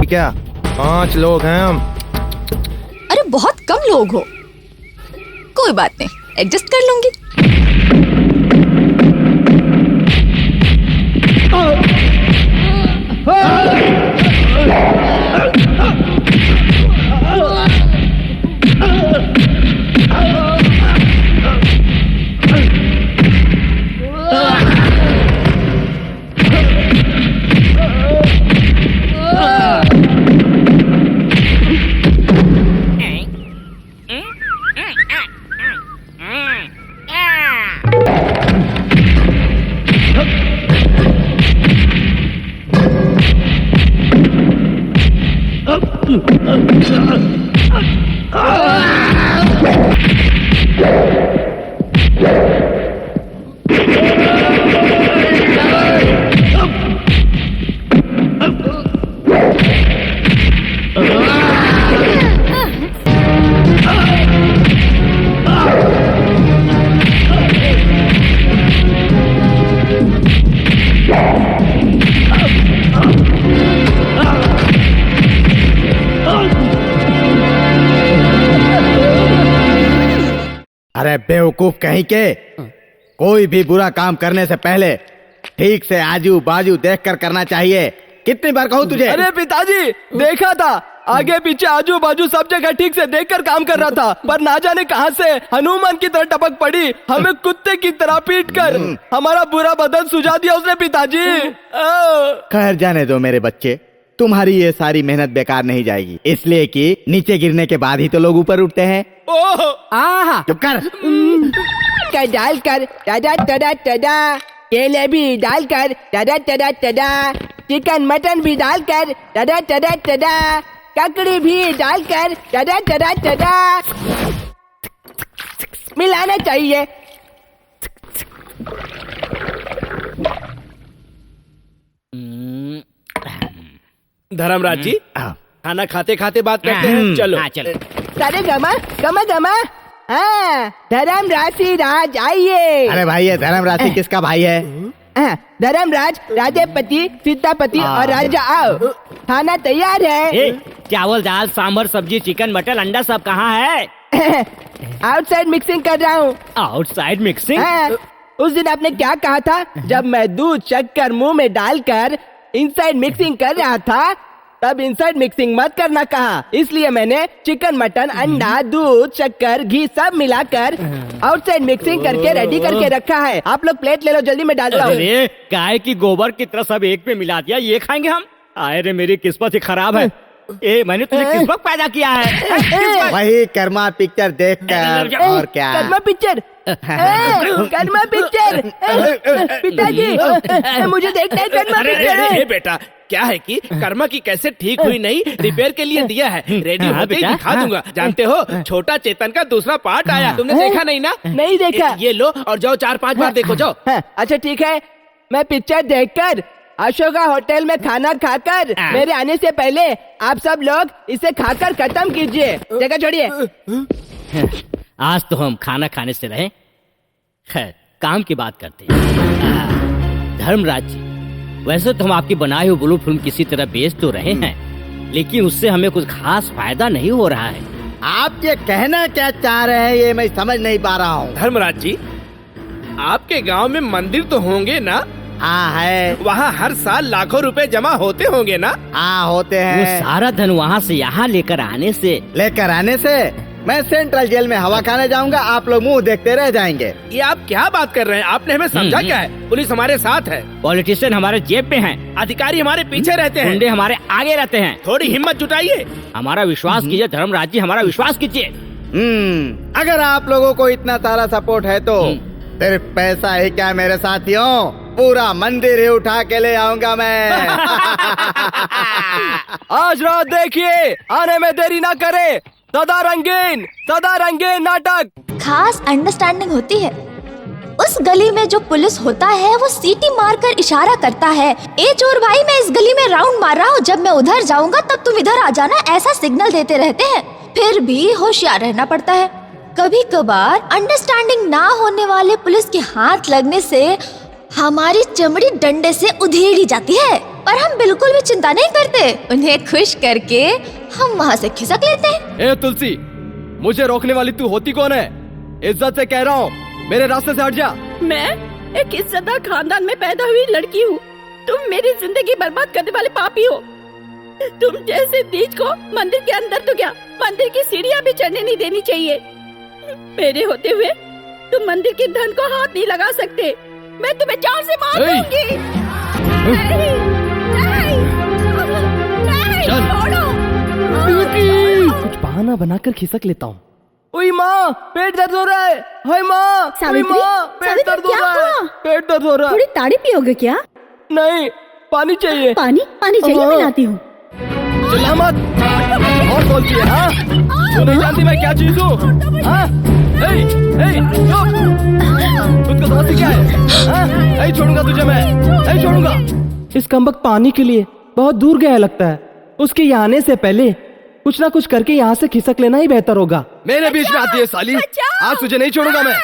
और क्या, 5 लोग हैं हम। अरे बहुत कम लोग हो, कोई बात नहीं, एडजस्ट कर लूंगी। अरे बेवकूफ कहीं के, कोई भी बुरा काम करने से पहले ठीक से आजू बाजू देखकर करना चाहिए। कितनी बार कहूँ तुझे? अरे पिताजी, देखा था, आगे पीछे आजू बाजू सब जगह ठीक से देखकर काम कर रहा था, पर ना जाने कहां से हनुमान की तरह टपक पड़ी, हमें कुत्ते की तरह पीट कर हमारा बुरा बदन सुझा दिया उसने पिताजी। खैर जाने दो मेरे बच्चे, तुम्हारी ये सारी मेहनत बेकार नहीं जाएगी, इसलिए कि नीचे गिरने के बाद ही तो लोग ऊपर उठते हैं। आहा, चुप कर। डाल कर टडा टडा टडा, केले भी डाल कर टडा टडा टडा, चिकन मटन भी डाल कर टडा टडा टडा, ककड़ी भी डाल कर टडा टडा टडा, मिलाना चाहिए। धर्मराज जी, खाना खाते खाते बात करते हैं, चलो। चलो। सारे गमा गमा गमा, हाँ, धर्मराज राज आइए। अरे भाई, ये धर्मराज किसका भाई है? धर्मराज, राजेपति, सीतापति और राजा आओ, खाना तैयार है। चावल दाल सांभर सब्जी चिकन मटन अंडा सब कहाँ है? आउटसाइड मिक्सिंग कर रहा हूँ। Outside mixing? उस दिन आपने क्या कहा था, जब मैं दूध शक्कर मुंह में डालकर इनसाइड मिक्सिंग कर रहा था, तब इनसाइड मिक्सिंग मत करना कहा, इसलिए मैंने चिकन मटन अंडा दूध शक्कर घी सब मिलाकर आउटसाइड मिक्सिंग करके रेडी करके रखा है। आप लोग प्लेट ले लो, जल्दी मैं डालता हूँ। अरे गाय की गोबर की तरह सब एक पे मिला दिया, ये खाएंगे हम? आए रे, मेरी किस्मत ही खराब है। मैंने तुझे किस वक्त पैदा किया है? वही कर्मा पिक्चर देखकर, और क्या? कर्मा पिक्चर, कर्मा पिक्चर, पिताजी मुझे देखना है कर्मा पिक्चर। बेटा, क्या है कि कर्मा की कैसे ठीक हुई नहीं, रिपेयर के लिए दिया है, रेडी होते ही दिखा दूंगा। जानते हो, छोटा चेतन का दूसरा पार्ट आया, तुमने देखा नहीं ना? नहीं देखा। ये लो और जाओ 4-5 बार देखो, जाओ। अच्छा ठीक है, मैं पिक्चर देखकर अशोका होटल में खाना खाकर मेरे आने से पहले आप सब लोग इसे खाकर खत्म कीजिए। जगह छोड़िए। आज तो हम खाना खाने से रहे, खैर काम की बात करते हैं। धर्मराज जी, वैसे तो हम आपकी बनाई हुई ब्लू फिल्म किसी तरह बेच तो रहे हैं, लेकिन उससे हमें कुछ खास फायदा नहीं हो रहा है। आप ये कहना क्या चाह रहे हैं, ये मैं समझ नहीं पा रहा हूँ। धर्मराज जी, आपके गांव में मंदिर तो होंगे ना? हाँ है। वहाँ हर साल लाखों रुपए जमा होते होंगे ना? हाँ होते हैं। वो सारा धन वहाँ से यहाँ लेकर आने से मैं सेंट्रल जेल में हवा खाने जाऊंगा, आप लोग मुंह देखते रह जाएंगे। ये आप क्या बात कर रहे हैं? आपने हमें समझा क्या है? पुलिस हमारे साथ है, पॉलिटिशियन हमारे जेब में हैं, अधिकारी हमारे पीछे रहते हैं, गुंडे हमारे आगे रहते हैं। थोड़ी हिम्मत जुटाइए, हमारा विश्वास कीजिए धर्मराज जी, हमारा विश्वास कीजिए। अगर आप लोगों को इतना सारा सपोर्ट है तो सिर्फ पैसा ही क्या मेरे साथियों, पूरा मंदिर ही उठा के ले आऊंगा मैं। आज रात देखिए, आने में देरी ना करे। सदा रंगीन नाटक। खास अंडरस्टैंडिंग होती है। उस गली में जो पुलिस होता है वो सीटी मारकर इशारा करता है, ए चोर भाई मैं इस गली में राउंड मार रहा हूँ, जब मैं उधर जाऊंगा तब तुम इधर आ जाना, ऐसा सिग्नल देते रहते हैं। फिर भी होशियार रहना पड़ता है। कभी कभार अंडरस्टैंडिंग ना होने वाले पुलिस के हाथ लगने से हमारी चमड़ी डंडे से उधेड़ी जाती है। और हम बिल्कुल भी चिंता नहीं करते। उन्हें खुश करके हम वहाँ से खिसक लेते हैं। ए तुलसी, मुझे रोकने वाली तू होती कौन है? इज्जत से कह रहा हूँ, मेरे रास्ते से हट जा। मैं एक इज्जतदार खानदान में पैदा हुई लड़की हूँ। तुम मेरी जिंदगी बर्बाद करने वाले पापी हो। तुम जैसे नीच को मंदिर के अंदर तो क्या, मंदिर की सीढ़ियाँ भी चढ़ने नहीं देनी चाहिए। मेरे होते हुए तुम मंदिर के धन को हाथ नहीं लगा सकते। मैं तुम्हें जान से मार दूंगी। नहीं, नहीं, नहीं, छोड़ो। कुछ बहाना बनाकर खिसक लेता हूँ। ओए माँ, पेट दर्द हो रहा है। हाय माँ, सावित्री, पेट दर्द हो क्या रहा है। हुआ? पेट दर्द हो रहा है। थोड़ी ताड़ी पियोगे क्या? नहीं, पानी चाहिए। पानी चाहिए, हाँ। मैं लाती हूँ। चिल्ला मत। और बोलती है, हाँ? तू नहीं जानती मैं क्या चीज हूँ? हाँ? चुप। तुझको समझती क्या है? हाँ? नहीं छोड़ूंगा तुझे मैं, नहीं छोड़ूंगा। इस कमबख्त पानी के लिए बहुत दूर गया लगता है। उसके यहाँ आने से पहले कुछ ना कुछ करके यहाँ से खिसक लेना ही बेहतर होगा। मेरे बीच में आती है साली, आज तुझे नहीं छोड़ूंगा मैं। आज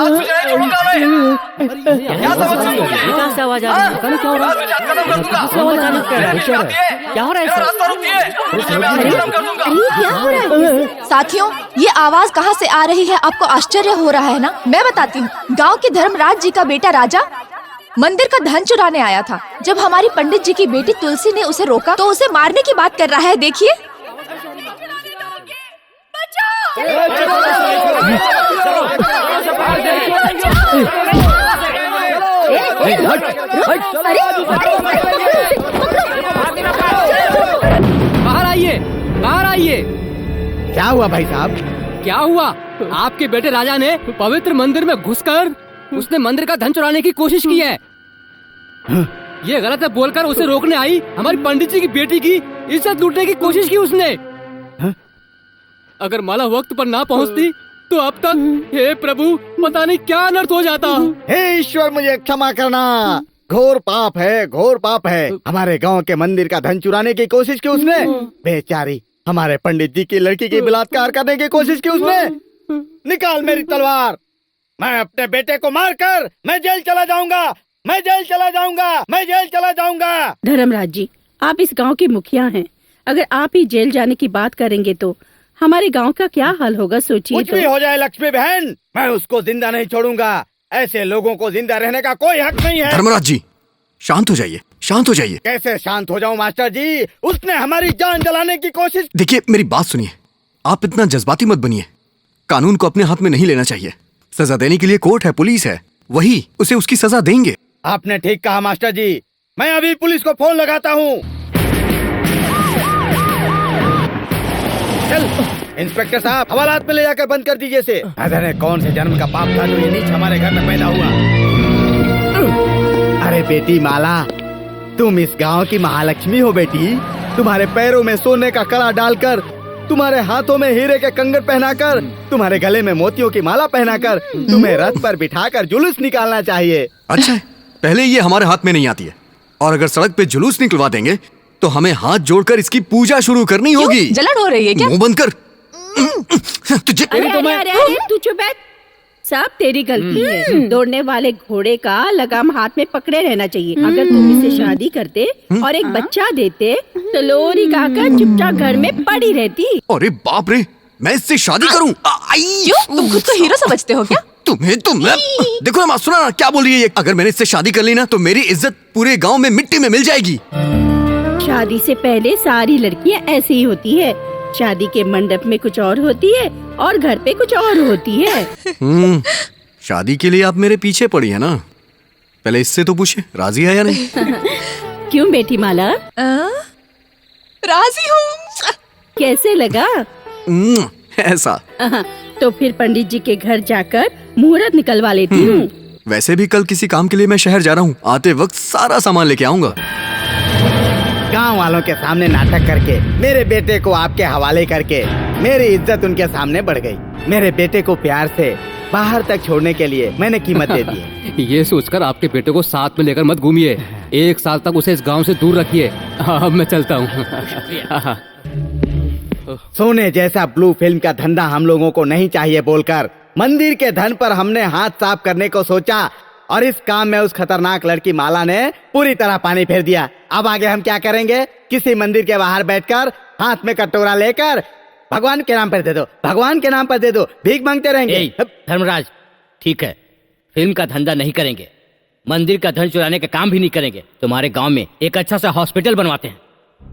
तुझे नहीं छोड़ूंगा मैं। क्या समझ रही हो? कहाँ से आवाज आ रही है? पता नहीं क्या हो रहा है। क्या हो रहा है? साथियों, ये आवाज कहाँ से आ रही है? आपको आश्चर्य हो रहा है ना? मैं बताती हूँ। गांव के धर्मराज जी का बेटा राजा मंदिर का धन चुराने आया था। जब हमारी पंडित जी की बेटी तुलसी ने उसे रोका तो उसे मारने की बात कर रहा है। देखिए। बाहर आइए, बाहर आइए। क्या हुआ भाई साहब? क्या हुआ? आपके बेटे राजा ने पवित्र मंदिर में घुसकर उसने मंदिर का धन चुराने की कोशिश की है। ये गलत है बोलकर उसे रोकने आई हमारी पंडित जी की बेटी की इज्जत लूटने की कोशिश की उसने। अगर माला वक्त पर ना पहुंचती तो अब तक, हे प्रभु, पता नहीं क्या अनर्थ हो जाता। हे ईश्वर, मुझे क्षमा करना। घोर पाप है, घोर पाप है। हमारे गांव के मंदिर का धन चुराने की कोशिश की उसने। बेचारी हमारे पंडित जी की लड़की की बलात्कार करने की कोशिश की उसने। निकाल मेरी तलवार। मैं अपने बेटे को मारकर मैं जेल चला जाऊंगा, मैं जेल चला जाऊंगा, मैं जेल चला जाऊंगा। धर्मराज जी, आप इस गांव के मुखिया हैं। अगर आप ही जेल जाने की बात करेंगे तो हमारे गांव का क्या हाल होगा, सोचिए। कुछ भी हो जाए लक्ष्मी बहन, मैं उसको जिंदा नहीं छोड़ूंगा। ऐसे लोगों को जिंदा रहने का कोई हक नहीं है। धर्मराज जी, शांत हो जाइए, शांत हो जाइए। कैसे शांत हो जाऊं मास्टर जी? उसने हमारी जान जलाने की कोशिश। देखिए, मेरी बात सुनिए। आप इतना जज्बाती मत बनिए। कानून को अपने हाथ में नहीं लेना चाहिए। सजा देने के लिए कोर्ट है, पुलिस है, वही उसे उसकी सजा देंगे। आपने ठीक कहा मास्टर जी। मैं अभी पुलिस को फोन लगाता हूँ। चल इंस्पेक्टर साहब, हवालात में ले जाकर बंद कर दीजिए इसे। न जाने कौन से जन्म का पाप था जो ये नीच हमारे घर में पैदा हुआ। अरे बेटी माला, तुम इस गांव की महालक्ष्मी हो बेटी। तुम्हारे पैरों में सोने का कड़ा डालकर, तुम्हारे हाथों में हीरे के कंगन पहनाकर, तुम्हारे गले में मोतियों की माला पहनाकर तुम्हें रथ पर बिठाकर जुलूस निकालना चाहिए। अच्छा है, पहले ये हमारे हाथ में नहीं आती है, और अगर सड़क पे जुलूस निकलवा देंगे तो हमें हाथ जोड़कर इसकी पूजा शुरू करनी होगी। जलन हो रही है क्या? मुंह बंद कर। तुझे अरे, तू चुप बैठ। सब तेरी गलती है। दौड़ने वाले घोड़े का लगाम हाथ में पकड़े रहना चाहिए। अगर तुम इसे शादी करते और एक बच्चा देते तो लोरी गाकर चुपचाप घर में पड़ी रहती। अरे बाप रे, मैं इससे शादी करूं? क्यों? तुम खुद को हीरो समझते हो क्या? तुम्हें देखो ना, सुना ना क्या बोल रही है ये। अगर मैंने इससे शादी कर ली ना तो मेरी इज्जत पूरे गांव में मिट्टी में मिल जाएगी। शादी से पहले सारी लड़कियां ऐसी ही होती है। शादी के मंडप में कुछ और होती है और घर पे कुछ और होती है। शादी के लिए आप मेरे पीछे पड़ी है ना? पहले इससे तो पूछे राजी है या नहीं। क्यों बेटी माला? राजी हूँ। कैसे लगा? ऐसा तो फिर पंडित जी के घर जाकर मुहूर्त निकलवा लेती हूँ। वैसे भी कल किसी काम के लिए मैं शहर जा रहा हूँ। आते वक्त सारा सामान लेके आऊंगा। गांव वालों के सामने नाटक करके, मेरे बेटे को आपके हवाले करके मेरी इज्जत उनके सामने बढ़ गई। मेरे बेटे को प्यार से बाहर तक छोड़ने के लिए मैंने कीमत दे दी। ये सोचकर आपके बेटे को साथ में लेकर मत घूमिए। 1 साल तक उसे इस गांव से दूर रखिए। अब मैं चलता हूँ। सोने जैसा ब्लू फिल्म का धंधा हम लोगों को नहीं चाहिए बोलकर मंदिर के धन पर हमने हाथ साफ करने को सोचा और इस काम में उस खतरनाक लड़की माला ने पूरी तरह पानी फेर दिया। अब आगे हम क्या करेंगे? किसी मंदिर के बाहर बैठकर हाथ में कटोरा लेकर भगवान के नाम पर दे दो, भगवान के नाम पर दे दो, भीख मांगते रहेंगे। धर्मराज, ठीक है, फिल्म का धंधा नहीं करेंगे, मंदिर का धन चुराने का काम भी नहीं करेंगे। तुम्हारे गांव में एक अच्छा सा हॉस्पिटल बनवाते हैं।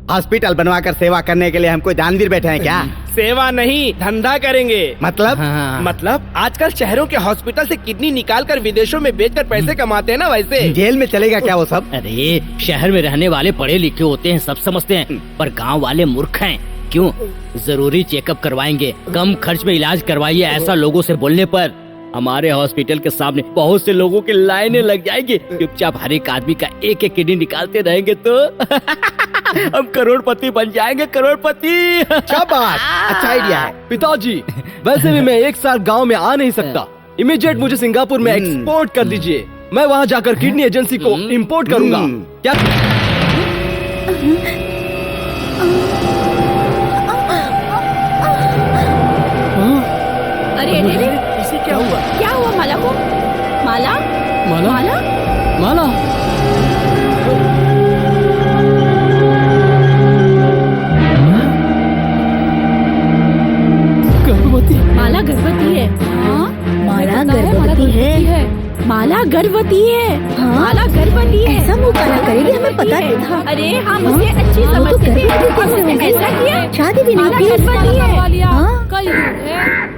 हॉस्पिटल बनवाकर सेवा करने के लिए हम कोई दानवीर बैठे हैं क्या? सेवा नहीं, धंधा करेंगे। मतलब? मतलब आजकल शहरों के हॉस्पिटल से किडनी निकाल कर विदेशों में बेचकर पैसे कमाते हैं ना, वैसे। जेल में चलेगा क्या वो सब? अरे शहर में रहने वाले पढ़े लिखे होते हैं, सब समझते हैं, पर गांव वाले मूर्ख हैं। क्यों? जरूरी चेकअप करवाएंगे, कम खर्च में इलाज करवाइए, ऐसा लोगों से बोलने पर हमारे हॉस्पिटल के सामने बहुत से लोगों की लाइनें लग जाएगी। चुपचाप हर एक आदमी का एक एक किडनी निकालते रहेंगे तो हम करोड़पति बन जाएंगे, करोड़पति। शाबाश, अच्छा आइडिया है। पिताजी, वैसे भी मैं एक साल गांव में आ नहीं सकता, इमीडिएट मुझे सिंगापुर में एक्सपोर्ट कर दीजिए। मैं वहां जाकर किडनी एजेंसी को इंपोर्ट करूंगा। क्या? अरे अरे, इसे क्या हुआ? क्या हुआ माला को? माला माला माला माला गर्भवती। माला गर्भवती है। हाँ, माला गर्भवती है। माला गर्भवती है। हाँ? माला गर्भवती है। ऐसा मुंह काला करेगी, हमें पता नहीं था। अरे हम उसे अच्छी समझते थे और उसने ऐसा किया। शादी भी नहीं माला की। गर्भवती है। हाँ? कलयुग है।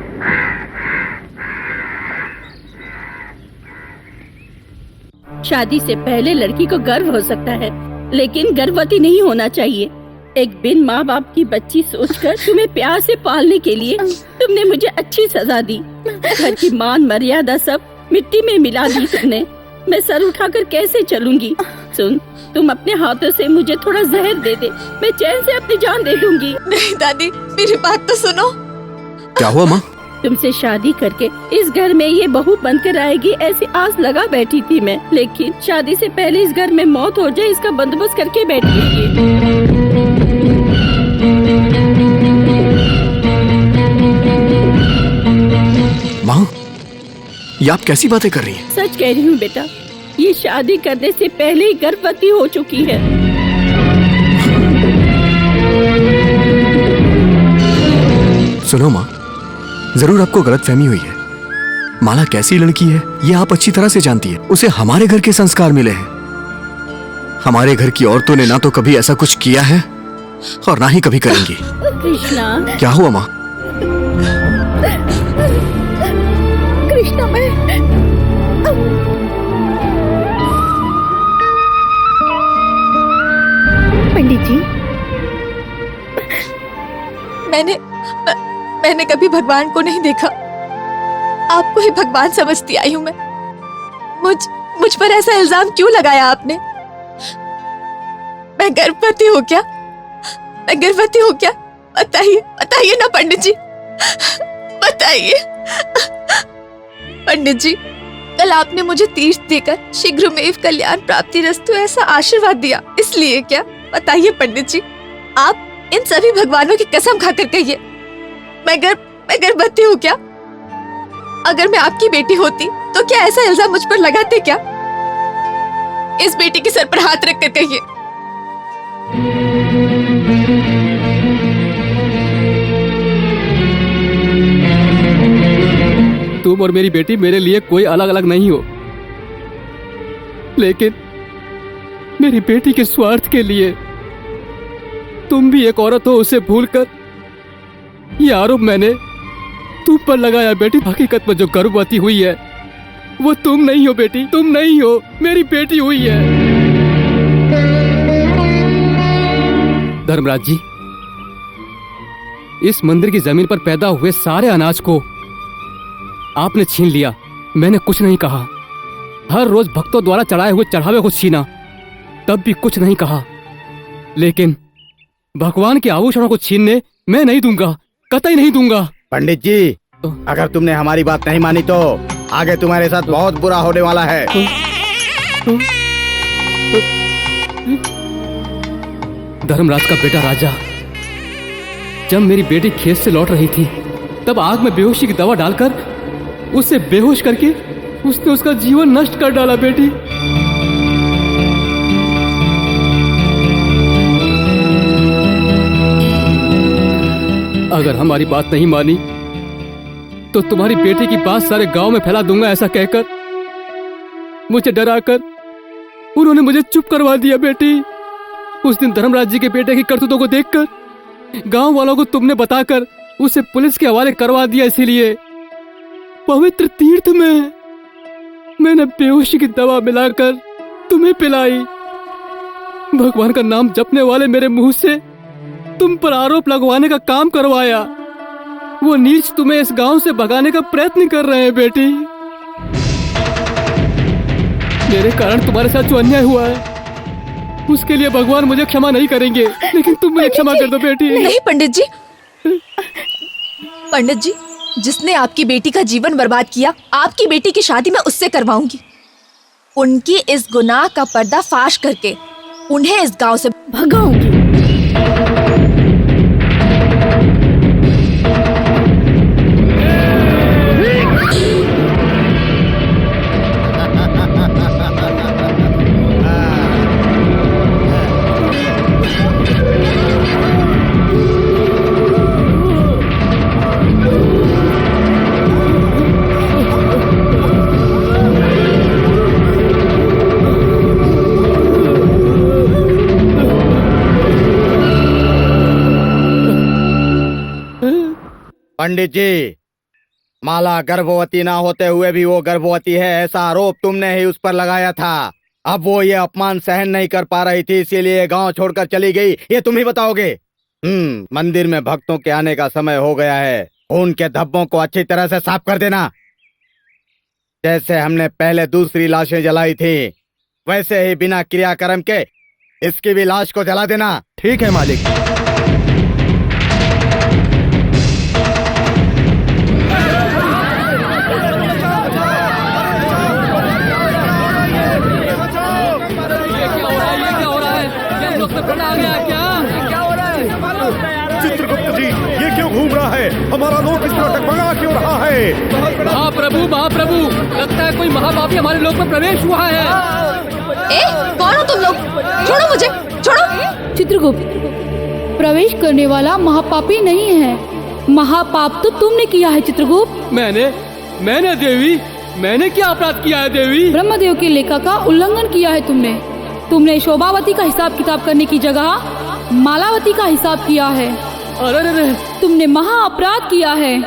शादी से पहले लड़की को गर्व हो सकता है, लेकिन गर्भवती नहीं होना चाहिए। एक बिन माँ बाप की बच्ची सोचकर तुम्हें प्यार से पालने के लिए तुमने मुझे अच्छी सजा दी। घर की मान मर्यादा सब मिट्टी में मिला दी तुमने। मैं सर उठाकर कैसे चलूंगी? सुन, तुम अपने हाथों से मुझे थोड़ा जहर दे दे, मैं चैन से अपनी जान दे दूंगी। नहीं दादी, मेरी बात तो सुनो। क्या हुआ माँ? तुमसे शादी करके इस घर में ये बहू बनकर आएगी ऐसी आस लगा बैठी थी मैं, लेकिन शादी से पहले इस घर में मौत हो जाए इसका बंदोबस्त करके बैठी है ये। माँ, ये आप कैसी बातें कर रही हैं? सच कह रही हूँ बेटा, ये शादी करने से पहले ही गर्भवती हो चुकी है। सुनो माँ, जरूर आपको गलतफहमी हुई है। माला कैसी लड़की है ये आप अच्छी तरह से जानती है। उसे हमारे घर के संस्कार मिले हैं। हमारे घर की औरतों ने ना तो कभी ऐसा कुछ किया है और ना ही कभी करेंगी। कृष्णा, क्या हुआ माँ? कृष्णा, मैं पंडित जी, मैंने कभी भगवान को नहीं देखा। आपको ही भगवान समझती आई हूँ मैं। मुझ पर ऐसा इल्जाम क्यों लगाया आपने? मैं गर्भवती हूँ क्या? मैं गर्भवती हूँ क्या? बताइए, बताइए ना पंडित जी, बताइए। पंडित जी, कल आपने मुझे तीर्थ देकर शीघ्रमेव कल्याण प्राप्ति रस्तु ऐसा आशीर्वाद दिया, इसलिए क्या? बताइए पंडित जी, आप इन सभी भगवानों की कसम खाकर कहिए, मैं गर्भवती हूँ क्या? अगर मैं आपकी बेटी होती तो क्या ऐसा इल्जाम मुझ पर लगाते क्या? इस बेटी के सर पर हाथ रख कर कहिए। तुम और मेरी बेटी मेरे लिए कोई अलग अलग नहीं हो, लेकिन मेरी बेटी के स्वार्थ के लिए तुम भी एक औरत हो, उसे भूलकर ये आरोप मैंने तुम पर लगाया। बेटी, हकीकत में जो गर्भवती हुई है वो तुम नहीं हो बेटी, तुम नहीं हो, मेरी बेटी हुई है। धर्मराज जी, इस मंदिर की जमीन पर पैदा हुए सारे अनाज को आपने छीन लिया। मैंने कुछ नहीं कहा। हर रोज भक्तों द्वारा चढ़ाए हुए चढ़ावे को छीना, तब भी कुछ नहीं कहा। लेकिन भगवान के आभूषणों को छीनने मैं नहीं दूंगा, कतई नहीं दूंगा। पंडित जी, अगर तुमने हमारी बात नहीं मानी तो आगे तुम्हारे साथ बहुत बुरा होने वाला है। धर्मराज का बेटा राजा, जब मेरी बेटी खेत से लौट रही थी तब आग में बेहोशी की दवा डालकर उसे बेहोश करके उसने उसका जीवन नष्ट कर डाला बेटी। अगर हमारी बात नहीं मानी तो तुम्हारी बेटी की बात सारे गांव में फैला दूंगा, ऐसा कहकर मुझे डराकर उन्होंने मुझे चुप करवा दिया बेटी। उस दिन धर्मराज जी के बेटे की करतूतों को देखकर गांव वालों को तुमने बताकर उसे पुलिस के हवाले करवा दिया। इसीलिए पवित्र तीर्थ में मैंने बेहोशी की दवा मिलाकर तुम्हें पिलाई। भगवान का नाम जपने वाले मेरे मुंह से तुम पर आरोप लगवाने का काम करवाया। वो नीच तुम्हें इस गांव से भगाने का प्रयत्न कर रहे हैं बेटी। मेरे कारण तुम्हारे साथ जो अन्याय हुआ है उसके लिए भगवान मुझे क्षमा नहीं करेंगे, लेकिन तुम मुझे क्षमा कर दो बेटी। नहीं पंडित जी, पंडित जी, जिसने आपकी बेटी का जीवन बर्बाद किया, आपकी बेटी की शादी मैं उससे करवाऊंगी। उनकी इस गुनाह का पर्दा फाश करके उन्हें इस गांव से भगाऊंगी। पंडित जी, माला गर्भवती ना होते हुए भी वो गर्भवती है, ऐसा आरोप तुमने ही उस पर लगाया था। अब वो ये अपमान सहन नहीं कर पा रही थी, इसीलिए गांव छोड़कर चली गई। ये तुम ही बताओगे। मंदिर में भक्तों के आने का समय हो गया है। खून के धब्बों को अच्छी तरह से साफ कर देना। जैसे हमने पहले दूसरी लाशें जलाई थी, वैसे ही बिना क्रियाकर्म के इसकी भी लाश को जला देना। ठीक है मालिक। चित्रगुप्त जी, ये क्यों घूम रहा है? हमारा लोक इस तरह टकमगा क्यों रहा है? महाप्रभु, महाप्रभु, लगता है कोई महापापी हमारे लोक में प्रवेश हुआ है। कौन हो तुम लोग? छोड़ो मुझे, छोड़ो। चित्रगुप्त, प्रवेश करने वाला महापापी नहीं है, महापाप तो तुमने किया है चित्रगुप्त। मैंने देवी, मैंने क्या अपराध किया है देवी? ब्रह्मदेव की लेखा का उल्लंघन किया है तुमने शोभावती का हिसाब किताब करने की जगह मालावती का हिसाब किया है। अरे तुमने महा अपराध किया है।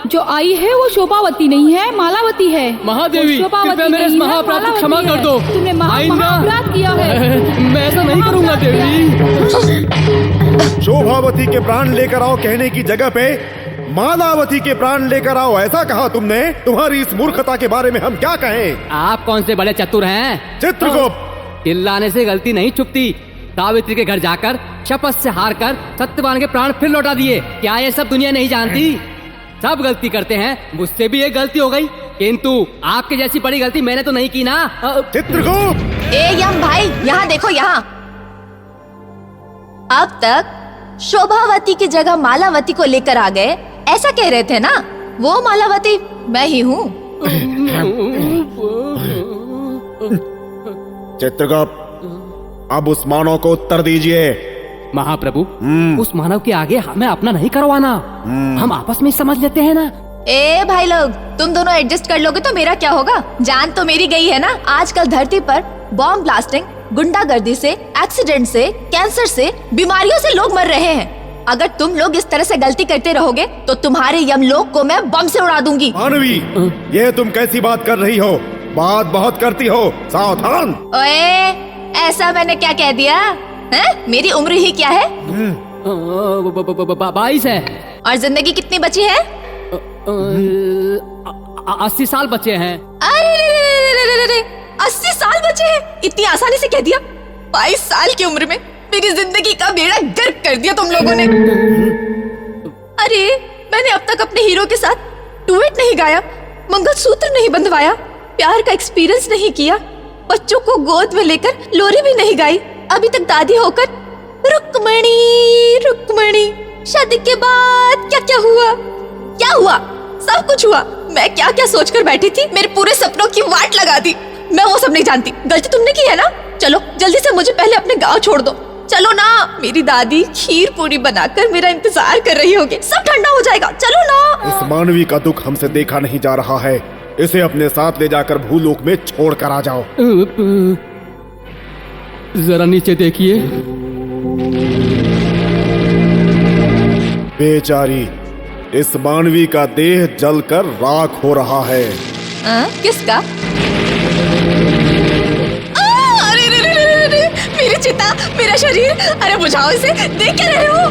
जो आई है वो शोभावती नहीं है, मालावती है। महादेवी, कृपया मेरे इस महाअपराध को क्षमा कर दो। तुमने महाअपराध किया है। मैं ऐसा नहीं करूंगा देवी। शोभावती के प्राण लेकर आओ कहने की जगह पे मालावती के प्राण लेकर आओ ऐसा कहा तुमने। तुम्हारी इस मूर्खता के बारे में हम क्या कहें? आप कौन से बड़े चतुर हैं? चित्रगुप्त, चिल्लाने से गलती नहीं छुपती। सावित्री के घर जाकर शपथ से हार कर सत्यवान के प्राण फिर लौटा दिए। क्या ये सब दुनिया नहीं जानती? सब गलती करते हैं, मुझसे भी एक गलती हो गई, किंतु आपके जैसी बड़ी गलती मैंने तो नहीं की ना। चित्रगुप्त, यम भाई, यहाँ देखो यहाँ। अब तक शोभावती की जगह मालावती को लेकर आ गए, ऐसा कह रहे थे ना? वो मालावती मैं ही हूँ। चित्रगुप्त, अब उस मानव को उत्तर दीजिए। महाप्रभु, उस मानव के आगे हमें अपना नहीं करवाना। हम आपस में समझ लेते हैं ना। भाई लोग, तुम दोनों एडजस्ट कर लोगे तो मेरा क्या होगा? जान तो मेरी गई है ना। आजकल धरती पर बॉम्ब ब्लास्टिंग, गुंडागर्दी से, एक्सीडेंट से, कैंसर से, बीमारियों से लोग मर रहे हैं। अगर तुम लोग इस तरह से गलती करते रहोगे तो तुम्हारे यमलोक को मैं बम से उड़ा दूंगी। मानवी, ये तुम कैसी बात कर रही हो? बात बहुत करती हो, सावधान। ओए, ऐसा मैंने क्या कह दिया है? मेरी उम्र ही क्या है? 22 है। और जिंदगी कितनी बची है? 80 साल बचे हैं। अरे 80 साल बचे हैं? इतनी आसानी से कह दिया? 22 साल की उम्र में मेरी जिंदगी का बेड़ा गर्क कर दिया तुम लोगों ने। अरे मैंने अब तक अपने हीरो के साथ डुएट नहीं गाया, मंगलसूत्र नहीं बंधवाया, प्यार का एक्सपीरियंस नहीं किया, बच्चों को गोद में लेकर लोरी भी नहीं गाई। अभी तक दादी होकर रुक्मणी रुक्मणी। शादी के बाद क्या क्या हुआ? क्या हुआ? सब कुछ हुआ। मैं क्या क्या सोचकर बैठी थी, मेरे पूरे सपनों की वाट लगा दी। मैं वो सब नहीं जानती, गलती तुमने की है ना। चलो जल्दी से मुझे पहले अपने गांव छोड़ दो। चलो ना, मेरी दादी खीर पूरी बनाकर मेरा इंतजार कर रही होगी, सब ठंडा हो जाएगा। चलो ना। इस मानवी का दुख हमसे देखा नहीं जा रहा है, इसे अपने साथ ले जाकर भूलोक में छोड़ कर आ जाओ। जरा नीचे देखिए। बेचारी, इस मानवी का देह जलकर राख हो रहा है। किसका? अरे रे रे रे रे, मेरी चिता, मेरा शरीर, अरे बुझाओ इसे, देख क्या रहे हो?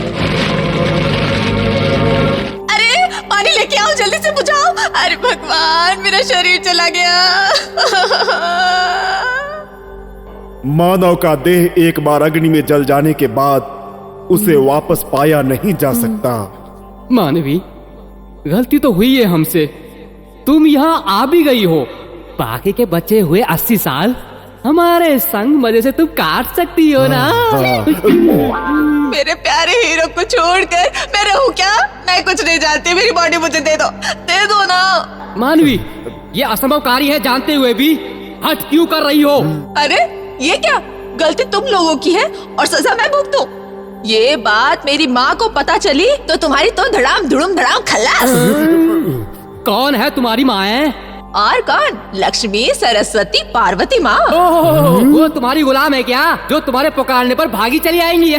अरे पानी लेके आओ, जल्दी से बुझाओ। अरे भगवान, मेरा शरीर चला गया। मानव का देह एक बार अग्नि में जल जाने के बाद उसे वापस पाया नहीं जा सकता। मानवी, गलती तो हुई है हमसे, तुम यहाँ आ भी गई हो। बाकी के बचे हुए 80 साल हमारे संग मजे से तुम काट सकती हो ना। मेरे प्यारे हीरो को छोड़कर मैं रहूं क्या? मैं कुछ नहीं जानती, मेरी बॉडी मुझे दे दो ना। मानवी, ये असंभव कार्य है जानते हुए भी हट क्यों कर रही हो? अरे ये क्या, गलती तुम लोगों की है और सजा मैं भुगतूं? ये बात मेरी माँ को पता चली तो तुम्हारी तो धड़ाम धुड़ुम धड़ाम खल्लास। कौन है तुम्हारी माँ है? और कौन? लक्ष्मी, सरस्वती, पार्वती माँ। वो तुम्हारी गुलाम है क्या, जो तुम्हारे पुकारने पर भागी चली आएंगी?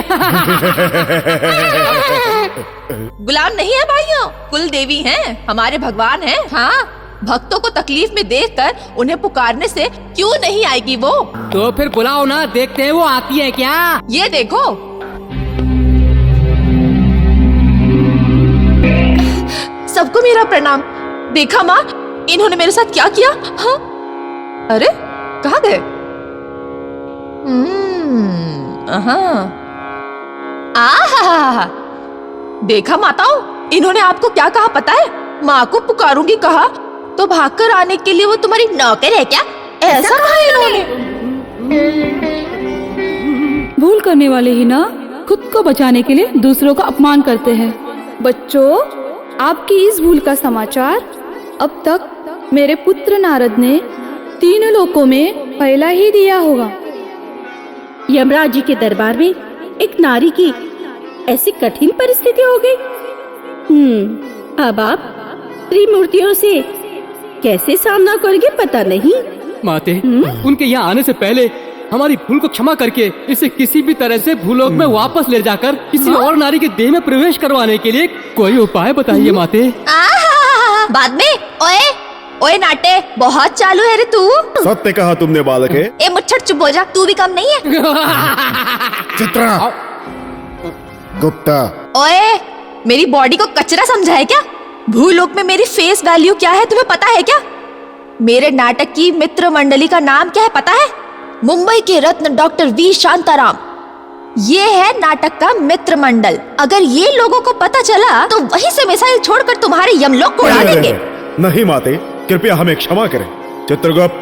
गुलाम नहीं है भाइयों, कुल देवी हैं, हमारे भगवान हैं। हाँ, भक्तों को तकलीफ में देखकर उन्हें पुकारने से क्यों नहीं आएगी वो? तो फिर बुलाओ ना, देखते हैं वो आती है क्या। ये देखो, सबको मेरा प्रणाम। देखा माँ, इन्होंने मेरे साथ क्या किया? हाँ? अरे कहाँ गए? आहा, देखा माताओं, इन्होंने आपको क्या कहा पता है? माँ को पुकारूंगी कहा तो भागकर आने के लिए वो तुम्हारी नौकर है क्या? ऐसा कहा इन्होंने। भूल करने वाले ही ना खुद को बचाने के लिए दूसरों का अपमान करते हैं। बच्चों, आपकी इस भूल का समाचार अब तक मेरे पुत्र नारद ने तीनों लोकों में फैला ही दिया होगा। यमराज जी के दरबार में एक नारी की ऐसी कठिन परिस्थिति हो गई। अब आप त्रिमूर्तियों से कैसे सामना करोगे पता नहीं। माते, उनके यहाँ आने से पहले हमारी भूल को क्षमा करके इसे किसी भी तरह से भूलोक में वापस ले जाकर किसी और नारी के देह में प्रवेश करवाने के लिए कोई उपाय बताइए माते। बाद में ओए ओए नाटे, बहुत चालू है रे तू। सत्य कहा तुमने बालक है। ए मुच्छर, चुप हो जा, तू भी कम नहीं है। चित्रा, गुप्ता, ओए, मेरी बॉडी को कचरा समझा है क्या? भूलोक में मेरी फेस वैल्यू क्या है तुम्हें पता है क्या? मेरे नाटक की मित्र मंडली का नाम क्या है पता है? मुंबई के रत्न डॉक्टर वी शांताराम। ये है नाटक का मित्र मंडल। अगर ये लोगों को पता चला तो वहीं से मिसाइल छोड़कर तुम्हारे यमलोक को उड़ा देंगे। नहीं माते, कृपया हमें क्षमा करें। चित्रगुप्त,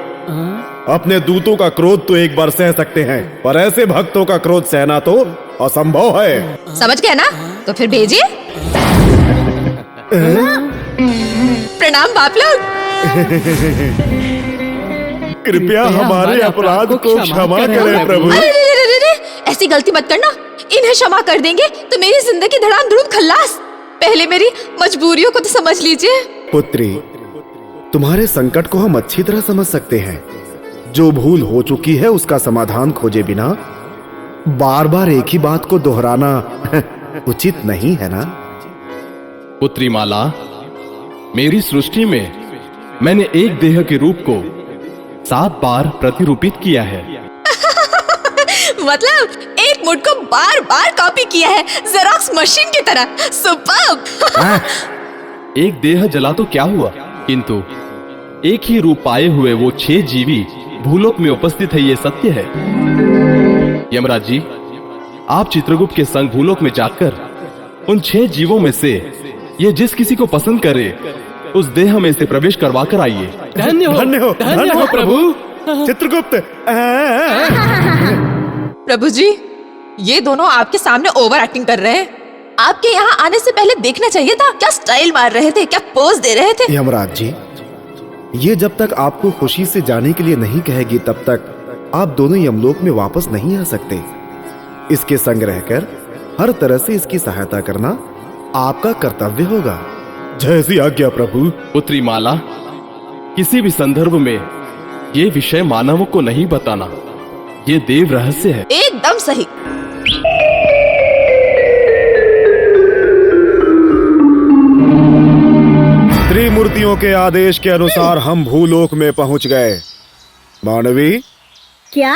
अपने दूतों का क्रोध तो एक बार सह सकते हैं, पर ऐसे भक्तों का क्रोध सहना तो असंभव है। समझ गए ना? तो फिर भेजिए। प्रणाम बाप लोग। कृपया हमारे अपराध को क्षमा करें प्रभु। अरे, ऐसी गलती मत करना। इन्हें क्षमा कर देंगे तो मेरी जिंदगी धड़ाम धड़ूम खल्लास। पहले मेरी मजबूरियों को तो समझ लीजिए। पुत्री, तुम्हारे संकट को हम अच्छी तरह समझ सकते हैं। जो भूल हो चुकी है उसका समाधान खोजे बिना बार बार एक ही बात को दोहराना उचित नहीं है ना? पुत्री माला, मेरी सृष्टि में मैंने एक देह के रूप को 7 बार प्रतिरूपित किया है। मतलब एक मुठ को बार बार कॉपी किया है, जेरॉक्स मशीन की तरह। सुपर्ब। एक देह जला तो क्या हुआ, किंतु एक ही रूप पाए हुए वो 6 जीवी भूलोक में उपस्थित है, ये सत्य है। यमराज जी, आप चित्रगुप्त के संग भूलोक में जाकर उन 6 जीवों में से ये जिस किसी को पसंद करे उस देह में से प्रवेश करवा कर आइए। धन्य हो प्रभु। चित्रगुप्त, प्रभु जी, ये दोनों आपके सामने ओवर एक्टिंग कर रहे हैं। आपके यहाँ आने से पहले देखना चाहिए था। क्या स्टाइल मार रहे थे, क्या पोज दे रहे थे। यमराज जी, ये जब तक आपको खुशी से जाने के लिए नहीं कहेगी तब तक आप दोनों यमलोक में वापस नहीं आ सकते। इसके संग रहकर हर तरह से इसकी सहायता करना आपका कर्तव्य होगा। जैसी आज्ञा प्रभु। पुत्री माला, किसी भी संदर्भ में ये विषय मानवों को नहीं बताना, ये देव रहस्य है। एकदम सही। त्रिमूर्तियों के आदेश के अनुसार हम भूलोक में पहुंच गए। मानवी, क्या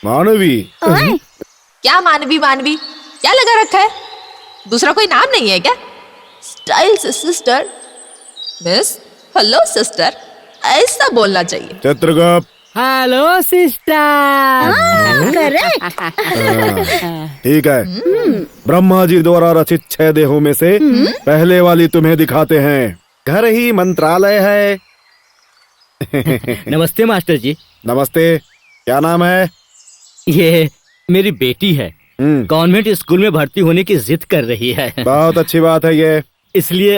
मानवी, क्या मानवी मानवी क्या लगा रखा है? दूसरा कोई नाम नहीं है क्या? स्टाइल से सिस्टर, मिस, हेलो सिस्टर, ऐसा बोलना चाहिए। चित्रगुप्त। Hello sister. करेक्ट। ठीक है, ब्रह्मा जी द्वारा रचित 6 देहों में से पहले वाली तुम्हें दिखाते हैं। घर ही मंत्रालय है। नमस्ते मास्टर जी। नमस्ते। क्या नाम है? ये मेरी बेटी है, कॉन्वेंट स्कूल में भर्ती होने की जिद कर रही है। बहुत अच्छी बात है ये। इसलिए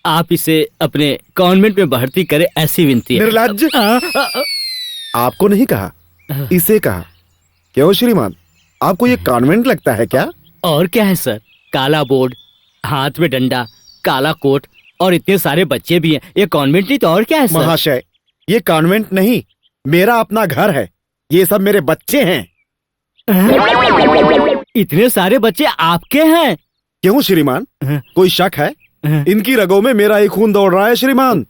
आप इसे अपने कॉन्वेंट में भर्ती करें, ऐसी विनती है। निर्लज्ज। आपको नहीं कहा, इसे कहा। क्यों श्रीमान, आपको ये कॉन्वेंट लगता है क्या? और क्या है सर, काला बोर्ड, हाथ में डंडा, काला कोट और इतने सारे बच्चे भी हैं। ये कॉन्वेंट नहीं तो और क्या है सर? महाशय, ये कॉन्वेंट नहीं, मेरा अपना घर है। ये सब मेरे बच्चे हैं। इतने सारे बच्चे आपके हैं? क्यों श्रीमान, कोई शक है? इनकी रगों में मेरा ही खून दौड़ रहा है श्रीमान।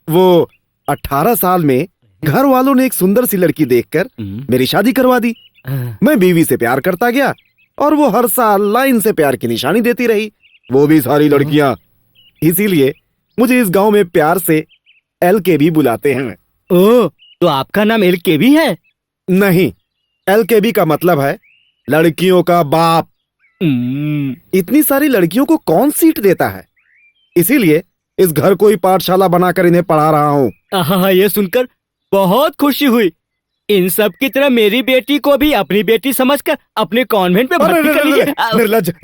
वो 18 साल में घर वालों ने एक सुंदर सी लड़की देखकर मेरी शादी करवा दी। मैं बीवी से प्यार करता गया और वो हर साल लाइन से प्यार की निशानी देती रही, वो भी सारी लड़कियां। इसीलिए मुझे इस गांव में प्यार से LKB बुलाते हैं। ओह, तो आपका नाम LKB है? नहीं, LKB का मतलब है लड़कियों का बाप। इतनी सारी लड़कियों को कौन सीट देता है? इसीलिए इस घर को ही पाठशाला बनाकर इन्हें पढ़ा रहा हूँ। ये सुनकर बहुत खुशी हुई। इन सब की तरह मेरी बेटी को भी अपनी बेटी समझकर अपने कॉन्वेंट में भर्ती कर लीजिए।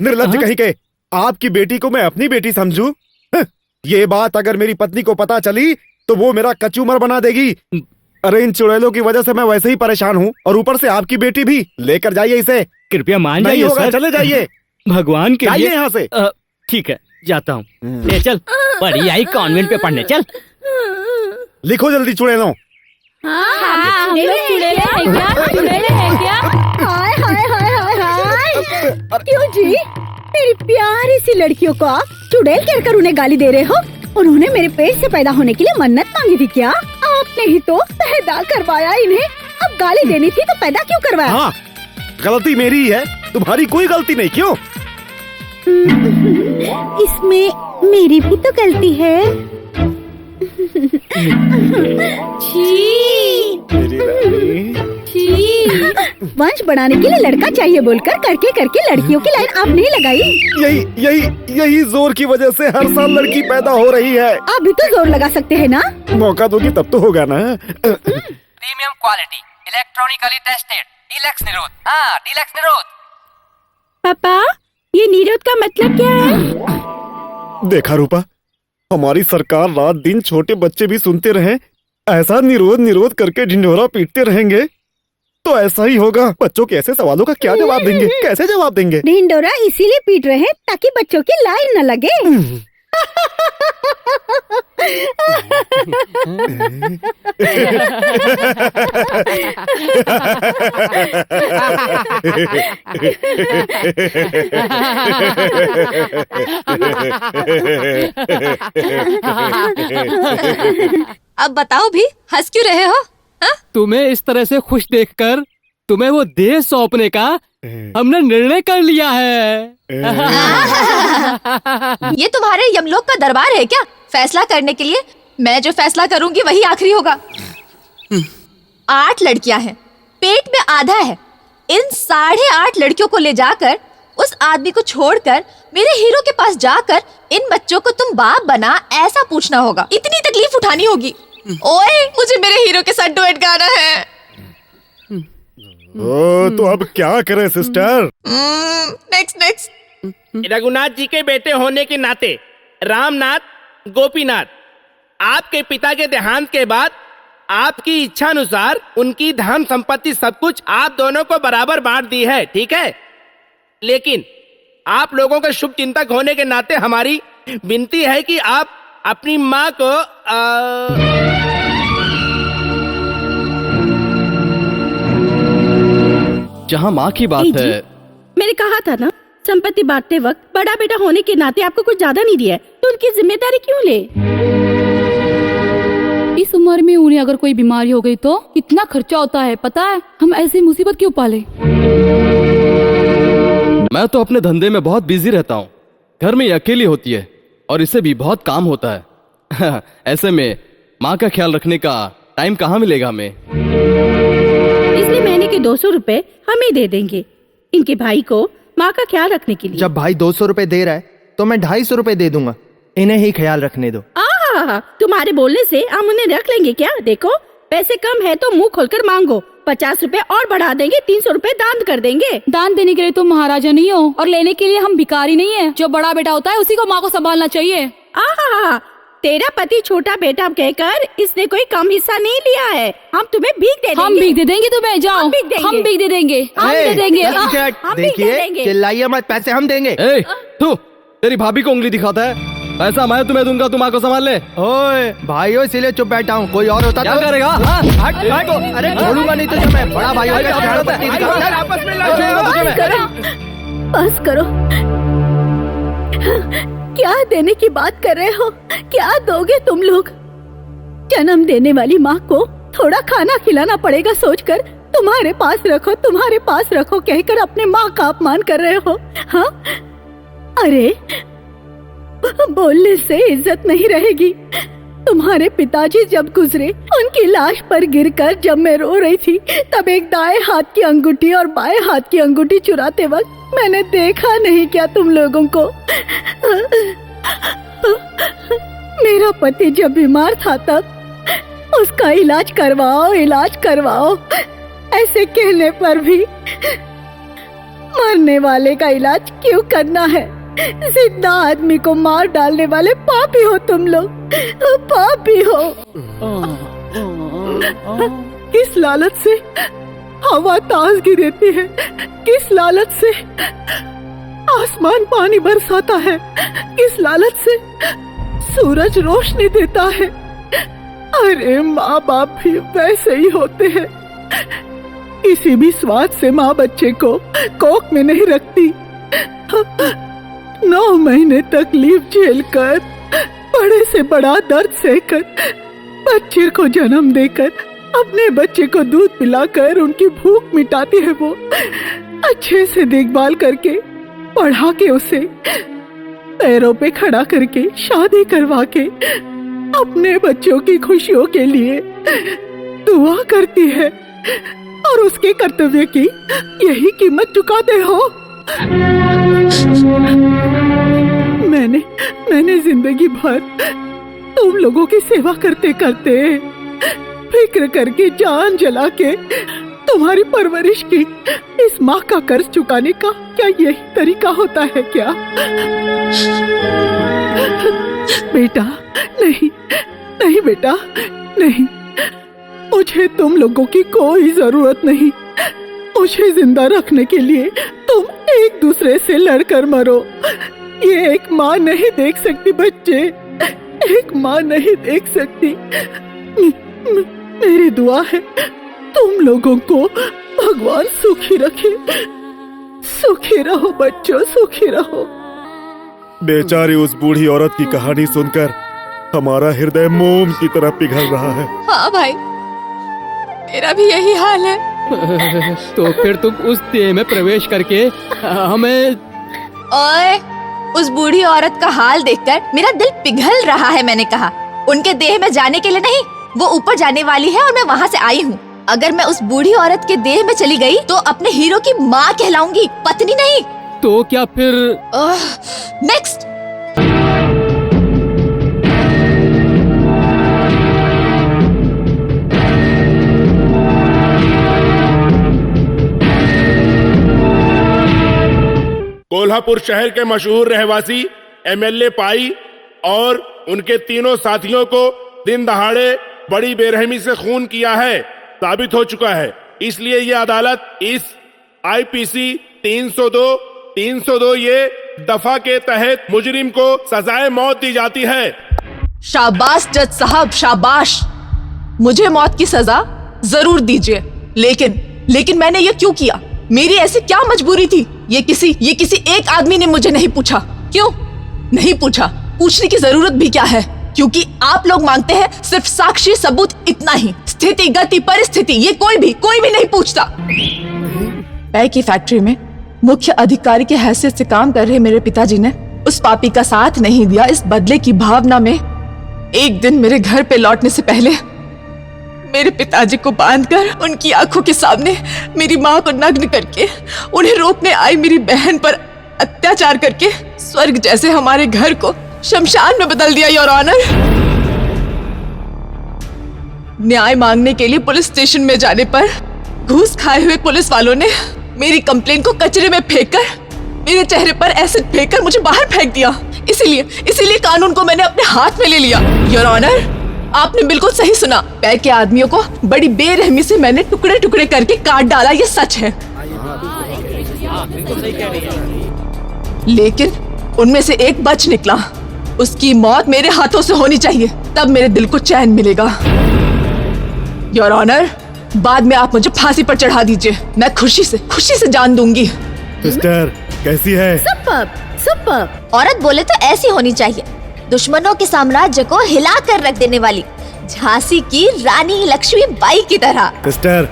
निर्लज्ज कहीं के, आपकी बेटी को मैं अपनी बेटी समझूं? ये बात अगर मेरी पत्नी को पता चली तो वो मेरा कचूमर बना देगी। अरे इन चुड़ैलों की वजह से मैं वैसे ही परेशान हूँ और ऊपर से आपकी बेटी भी। लेकर जाइए इसे। कृपया मान जाइए सर। चले जाइए। भगवान के लिए यहाँ से। ठीक है, जाता हूँ। ले चल, बड़ी आई कॉन्वेंट पे पढ़ने चल। लिखो जल्दी चुड़ैलों। क्यों जी, मेरी प्यारी सी लड़कियों को आप चुड़ैल कहकर उन्हें गाली दे रहे हो? उन्होंने मेरे पेट से पैदा होने के लिए मन्नत मांगी थी क्या? आपने ही तो पैदा करवाया इन्हें, अब गाली देनी थी तो पैदा क्यों करवाया? हाँ, गलती मेरी ही है, तुम्हारी कोई गलती नहीं। क्यों? इसमें मेरी भी तो गलती है। वंश बढ़ाने के लिए लड़का चाहिए बोलकर करके करके लड़कियों की लाइन आप नहीं लगाई। यही जोर की वजह से हर साल लड़की पैदा हो रही है। आप भी तो जोर लगा सकते हैं ना। मौका दोगी तब तो होगा ना। Premium quality, electronically tested, deluxe निरोध। हाँ, डीलक्स निरोध। पापा, ये निरोध का मतलब क्या है? देखा रूपा, हमारी सरकार रात दिन छोटे बच्चे भी सुनते रहे, ऐसा निरोध करके ढिंढोरा पीटते रहेंगे तो ऐसा ही होगा। बच्चों के ऐसे सवालों का क्या जवाब देंगे? कैसे जवाब देंगे? ढिंढोरा इसीलिए पीट रहे हैं ताकि बच्चों की लाइन न लगे। अब बताओ भी, हंस क्यों रहे हो? हा? तुम्हें इस तरह से खुश देखकर तुम्हें वो देह सौंपने का हमने निर्णय कर लिया है। ये तुम्हारे यमलोक का दरबार है क्या? फैसला करने के लिए मैं जो फैसला करूंगी वही आखिरी होगा। 8 लड़कियां हैं, पेट में आधा है। इन 8.5 लड़कियों को ले जाकर उस आदमी को छोड़कर मेरे हीरो के पास जाकर इन बच्चों को तुम बाप बना ऐसा पूछना होगा। इतनी तकलीफ उठानी होगी। ओए, मुझे मेरे हीरो के साथ डुएट गाना है। तो अब क्या करें सिस्टर? नेक्स्ट। रघुनाथ जी के बेटे होने के नाते रामनाथ, गोपीनाथ, आपके पिता के देहांत के बाद आपकी इच्छा अनुसार उनकी धन संपत्ति सब कुछ आप दोनों को बराबर बांट दी है, ठीक है? लेकिन आप लोगों के शुभ चिंतक होने के नाते हमारी विनती है कि आप अपनी माँ को जहाँ माँ की बात है, मैंने कहा था ना, संपत्ति बांटते वक्त बड़ा बेटा होने के नाते आपको कुछ ज्यादा नहीं दिया है, तो उनकी जिम्मेदारी क्यों ले? इस उम्र में उन्हें अगर कोई बीमारी हो गई तो कितना खर्चा होता है पता है? हम ऐसी मुसीबत क्यों पाले? मैं तो अपने धंधे में बहुत बिजी रहता हूँ, घर में ये अकेली होती है और इसे भी बहुत काम होता है। ऐसे में माँ का ख्याल रखने का टाइम कहाँ मिलेगा हमें? इसलिए महीने के 200 रुपए हम ही दे देंगे इनके भाई को माँ का ख्याल रखने के लिए। जब भाई 200 रुपए दे रहा है तो मैं 250 रुपए दे दूंगा, इन्हें ही ख्याल रखने दो। तुम्हारे बोलने से हम उन्हें रख लेंगे क्या? देखो पैसे कम है तो मुंह खोलकर मांगो, 50 रुपए और बढ़ा देंगे, 300 रुपए दान कर देंगे। दान देने के लिए तुम महाराजा नहीं हो और लेने के लिए हम भिखारी नहीं है। जो बड़ा बेटा होता है उसी को माँ को संभालना चाहिए। तेरा पति छोटा बेटा कहकर इसने कोई कम हिस्सा नहीं लिया है। हम तुम्हें भीख दे देंगे। हम भीख दे देंगे तुम्हें, जाओ। हम भीख दे देंगे। देखिए चिल्लाइए मत, पैसे हम देंगे। तू तेरी भाभी को उंगली दिखाता है, पैसा मैं तुम्हें दूंगा, तुम माँ को संभाल ले। ओए भाइयों, इसीलिए चुप बैठा हूँ, कोई और होता क्या तो करेगा? अरे छोड़ूंगा नहीं तुझे मैं, बड़ा भाई बस करो, क्या देने की बात कर रहे हो? क्या दोगे तुम लोग? जन्म देने वाली माँ को थोड़ा खाना खिलाना पड़ेगा सोचकर तुम्हारे पास रखो कहकर अपने माँ का अपमान कर रहे हो। हाँ, अरे बोलने से इज्जत नहीं रहेगी। तुम्हारे पिताजी जब गुजरे, उनकी लाश पर गिरकर जब मैं रो रही थी, तब एक दाएं हाथ की अंगूठी और बाएं हाथ की अंगूठी चुराते वक्त मैंने देखा नहीं क्या तुम लोगों को? मेरा पति जब बीमार था तब उसका इलाज करवाओ ऐसे कहने पर भी मरने वाले का इलाज क्यों करना है? जिंदा आदमी को मार डालने वाले पापी हो तुम लोग, पापी हो। किस लालच से हवा ताजगी देती है, किस लालच से आसमान पानी बरसाता है, किस लालच से सूरज रोशनी देता है। अरे माँ बाप भी वैसे ही होते हैं, किसी भी स्वाद से माँ बच्चे को कोख में नहीं रखती। 9 महीने तकलीफ झेलकर, बड़े से बड़ा दर्द सहकर, बच्चे को जन्म देकर, अपने बच्चे को दूध पिलाकर उनकी भूख मिटाती है वो। अच्छे से देखभाल करके, पढ़ा के, उसे पैरों पे खड़ा करके, शादी करवा के, अपने बच्चों की खुशियों के लिए दुआ करती है और उसके कर्तव्य की यही कीमत चुकाते हो। मैंने जिंदगी भर तुम लोगों की सेवा करते करते, फिक्र करके, जान जला के तुम्हारी परवरिश की इस माँ का कर्ज चुकाने का क्या यही तरीका होता है क्या? बेटा नहीं बेटा नहीं, मुझे तुम लोगों की कोई जरूरत नहीं। मुझे जिंदा रखने के लिए तुम एक दूसरे से लड़कर मरो। ये एक माँ नहीं देख सकती बच्चे, एक माँ नहीं देख सकती। मेरी दुआ है तुम लोगों को भगवान सुखी रखे। सुखी रहो बच्चों, सुखी रहो। बेचारी उस बूढ़ी औरत की कहानी सुनकर हमारा हृदय मोम की तरह पिघल रहा है। हाँ भाई, मेरा भी यही हाल है। तो फिर तुम उस देह में प्रवेश करके हमें... ओए, उस बूढ़ी औरत का हाल देखकर मेरा दिल पिघल रहा है। मैंने कहा उनके देह में जाने के लिए नहीं, वो ऊपर जाने वाली है और मैं वहाँ से आई हूँ। अगर मैं उस बूढ़ी औरत के देह में चली गई तो अपने हीरो की माँ कहलाऊंगी, पत्नी नहीं। तो क्या फिर... नेक्स्ट। बोल कोल्हापुर शहर के मशहूर रहवासी एमएलए पाई और उनके तीनों साथियों को दिन दहाड़े बड़ी बेरहमी से खून किया है साबित हो चुका है। इसलिए ये अदालत इस आईपीसी 302 ये दफा के तहत मुजरिम को सजाए मौत दी जाती है। शाबाश जज साहब, शाबाश। मुझे मौत की सजा जरूर दीजिए, लेकिन मैंने ये क्यों किया? मेरी ऐसी क्या मजबूरी थी? ये किसी एक आदमी ने मुझे नहीं पूछा। क्यों नहीं पूछा? पूछने की जरूरत भी क्या है? क्योंकि आप लोग मांगते हैं सिर्फ साक्षी सबूत, इतना ही। स्थिति, गति, परिस्थिति ये कोई भी नहीं पूछता। पै की फैक्ट्री में मुख्य अधिकारी की हैसियत से काम कर रहे मेरे पिताजी ने उस पापी का साथ नहीं दिया। इस बदले की भावना में एक दिन मेरे घर पे लौटने से पहले मेरे पिताजी को बांधकर उनकी आंखों के सामने मेरी माँ को नग्न करके उन्हें रोकने आई मेरी बहन पर अत्याचार करके स्वर्ग जैसे हमारे घर को शमशान में बदल दिया, योर ऑनर। न्याय मांगने के लिए पुलिस स्टेशन में जाने पर घूस खाए हुए पुलिस वालों ने मेरी कंप्लेंट को कचरे में फेंककर मेरे चेहरे पर एसिड फेंककर मुझे बाहर फेंक दिया। इसीलिए कानून को मैंने अपने हाथ में ले लिया। योर ऑनर, आपने बिल्कुल सही सुना। पैर के आदमियों को बड़ी बेरहमी से मैंने टुकड़े टुकड़े करके काट डाला, ये सच है। लेकिन उनमें से एक बच निकला। उसकी मौत मेरे हाथों से होनी चाहिए, तब मेरे दिल को चैन मिलेगा। योर ऑनर, बाद में आप मुझे फांसी पर चढ़ा दीजिए, मैं खुशी से जान दूंगी। सिस्टर कैसी है? सुपर्ब। औरत बोले तो ऐसी होनी चाहिए, दुश्मनों के साम्राज्य को हिला कर रख देने वाली, झांसी की रानी लक्ष्मीबाई की तरह। सिस्टर,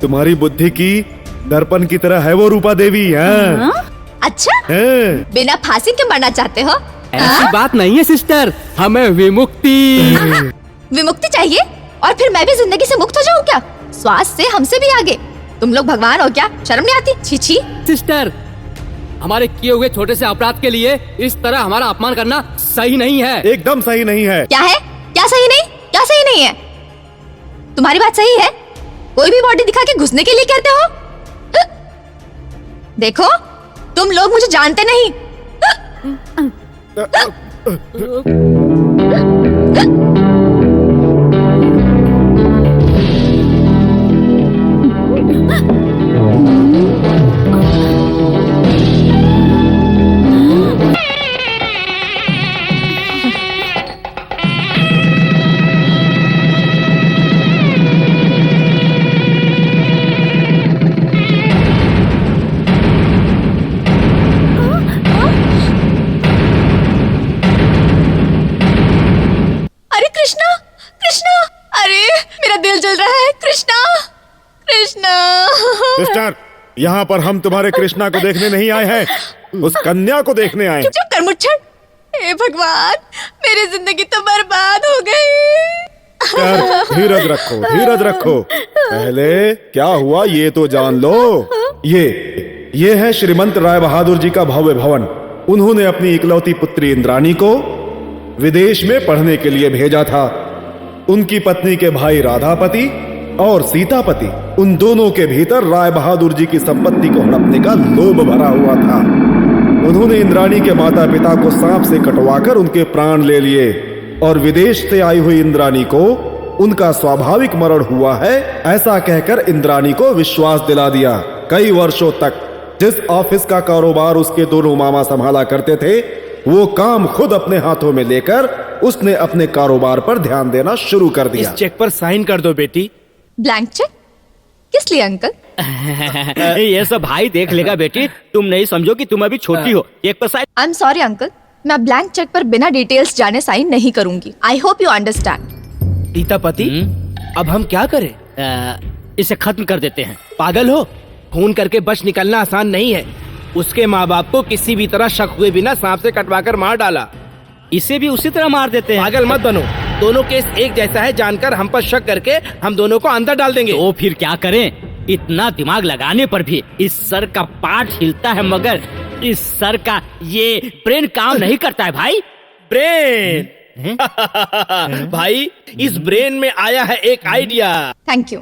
तुम्हारी बुद्धि की दर्पण की तरह है वो रूपा देवी। अच्छा, बिना फांसी के मरना चाहते हो? ऐसी बात नहीं है सिस्टर, हमें विमुक्ति चाहिए और फिर मैं भी जिंदगी से मुक्त हो जाऊँ क्या? स्वास्थ्य से हमसे भी आगे। तुम लोग भगवान हो क्या? शर्म नहीं आती? छी छी। सिस्टर, हमारे किए हुए छोटे से अपराध के लिए इस तरह हमारा अपमान करना सही नहीं है। एकदम सही नहीं है। क्या है? क्या सही नहीं? क्या सही नहीं है? तुम्हारी बात सही है? कोई भी बॉडी दिखा के घुसने के लिए कहते हो? देखो, तुम लोग मुझे जानते नहीं। सिस्टर, यहाँ पर हम तुम्हारे कृष्णा को देखने नहीं आए हैं, उस कन्या को देखने आए हैं। चुप कर मुच्छर। हे भगवान, मेरी जिंदगी तो बर्बाद हो गई। धीरज रखो। पहले क्या हुआ ये तो जान लो। ये है श्रीमंत राय बहादुर जी का भव्य भवन। उन्होंने अपनी इकलौती पुत्री इंद्राणी को विदेश में पढ़ने के लिए भेजा था। उनकी पत्नी के भाई राधापति और सीतापति, उन दोनों के भीतर राय बहादुर जी की संपत्ति को हड़पने का लोभ भरा हुआ था। उन्होंने इंद्राणी के माता पिता को सांप से कटवाकर उनके प्राण ले लिए और विदेश से आई हुई इंद्राणी को उनका स्वाभाविक मरण हुआ है ऐसा कहकर इंद्राणी को विश्वास दिला दिया। कई वर्षों तक जिस ऑफिस का कारोबार उसके दोनों मामा संभाला करते थे, वो काम खुद अपने हाथों में लेकर उसने अपने कारोबार पर ध्यान देना शुरू कर दिया। इस चेक पर साइन कर दो बेटी। Blank cheque? किस लिए अंकल? ये सब भाई देख लेगा बेटी, तुम नहीं समझो कि तुम अभी छोटी हो। एक पर sign. I am sorry uncle, मैं ब्लैंक चेक पर बिना डिटेल्स जाने साइन नहीं करूंगी। I hope you understand. Sitapati, अब हम क्या करें? इसे खत्म कर देते हैं। पागल हो? खून करके बच निकलना आसान नहीं है। उसके माँ बाप को किसी भी तरह शक हुए बिना सांप से कटवाकर मार डाला। इसे भी उसी तरह मार देते हैं। पागल मत बनो, दोनों केस एक जैसा है जानकर हम पर शक करके हम दोनों को अंदर डाल देंगे। तो फिर क्या करें? इतना दिमाग लगाने पर भी इस सर का पार्ट हिलता है, मगर इस सर का ये ब्रेन काम नहीं करता है भाई। ब्रेन? भाई, इस ब्रेन में आया है एक आइडिया। Thank you.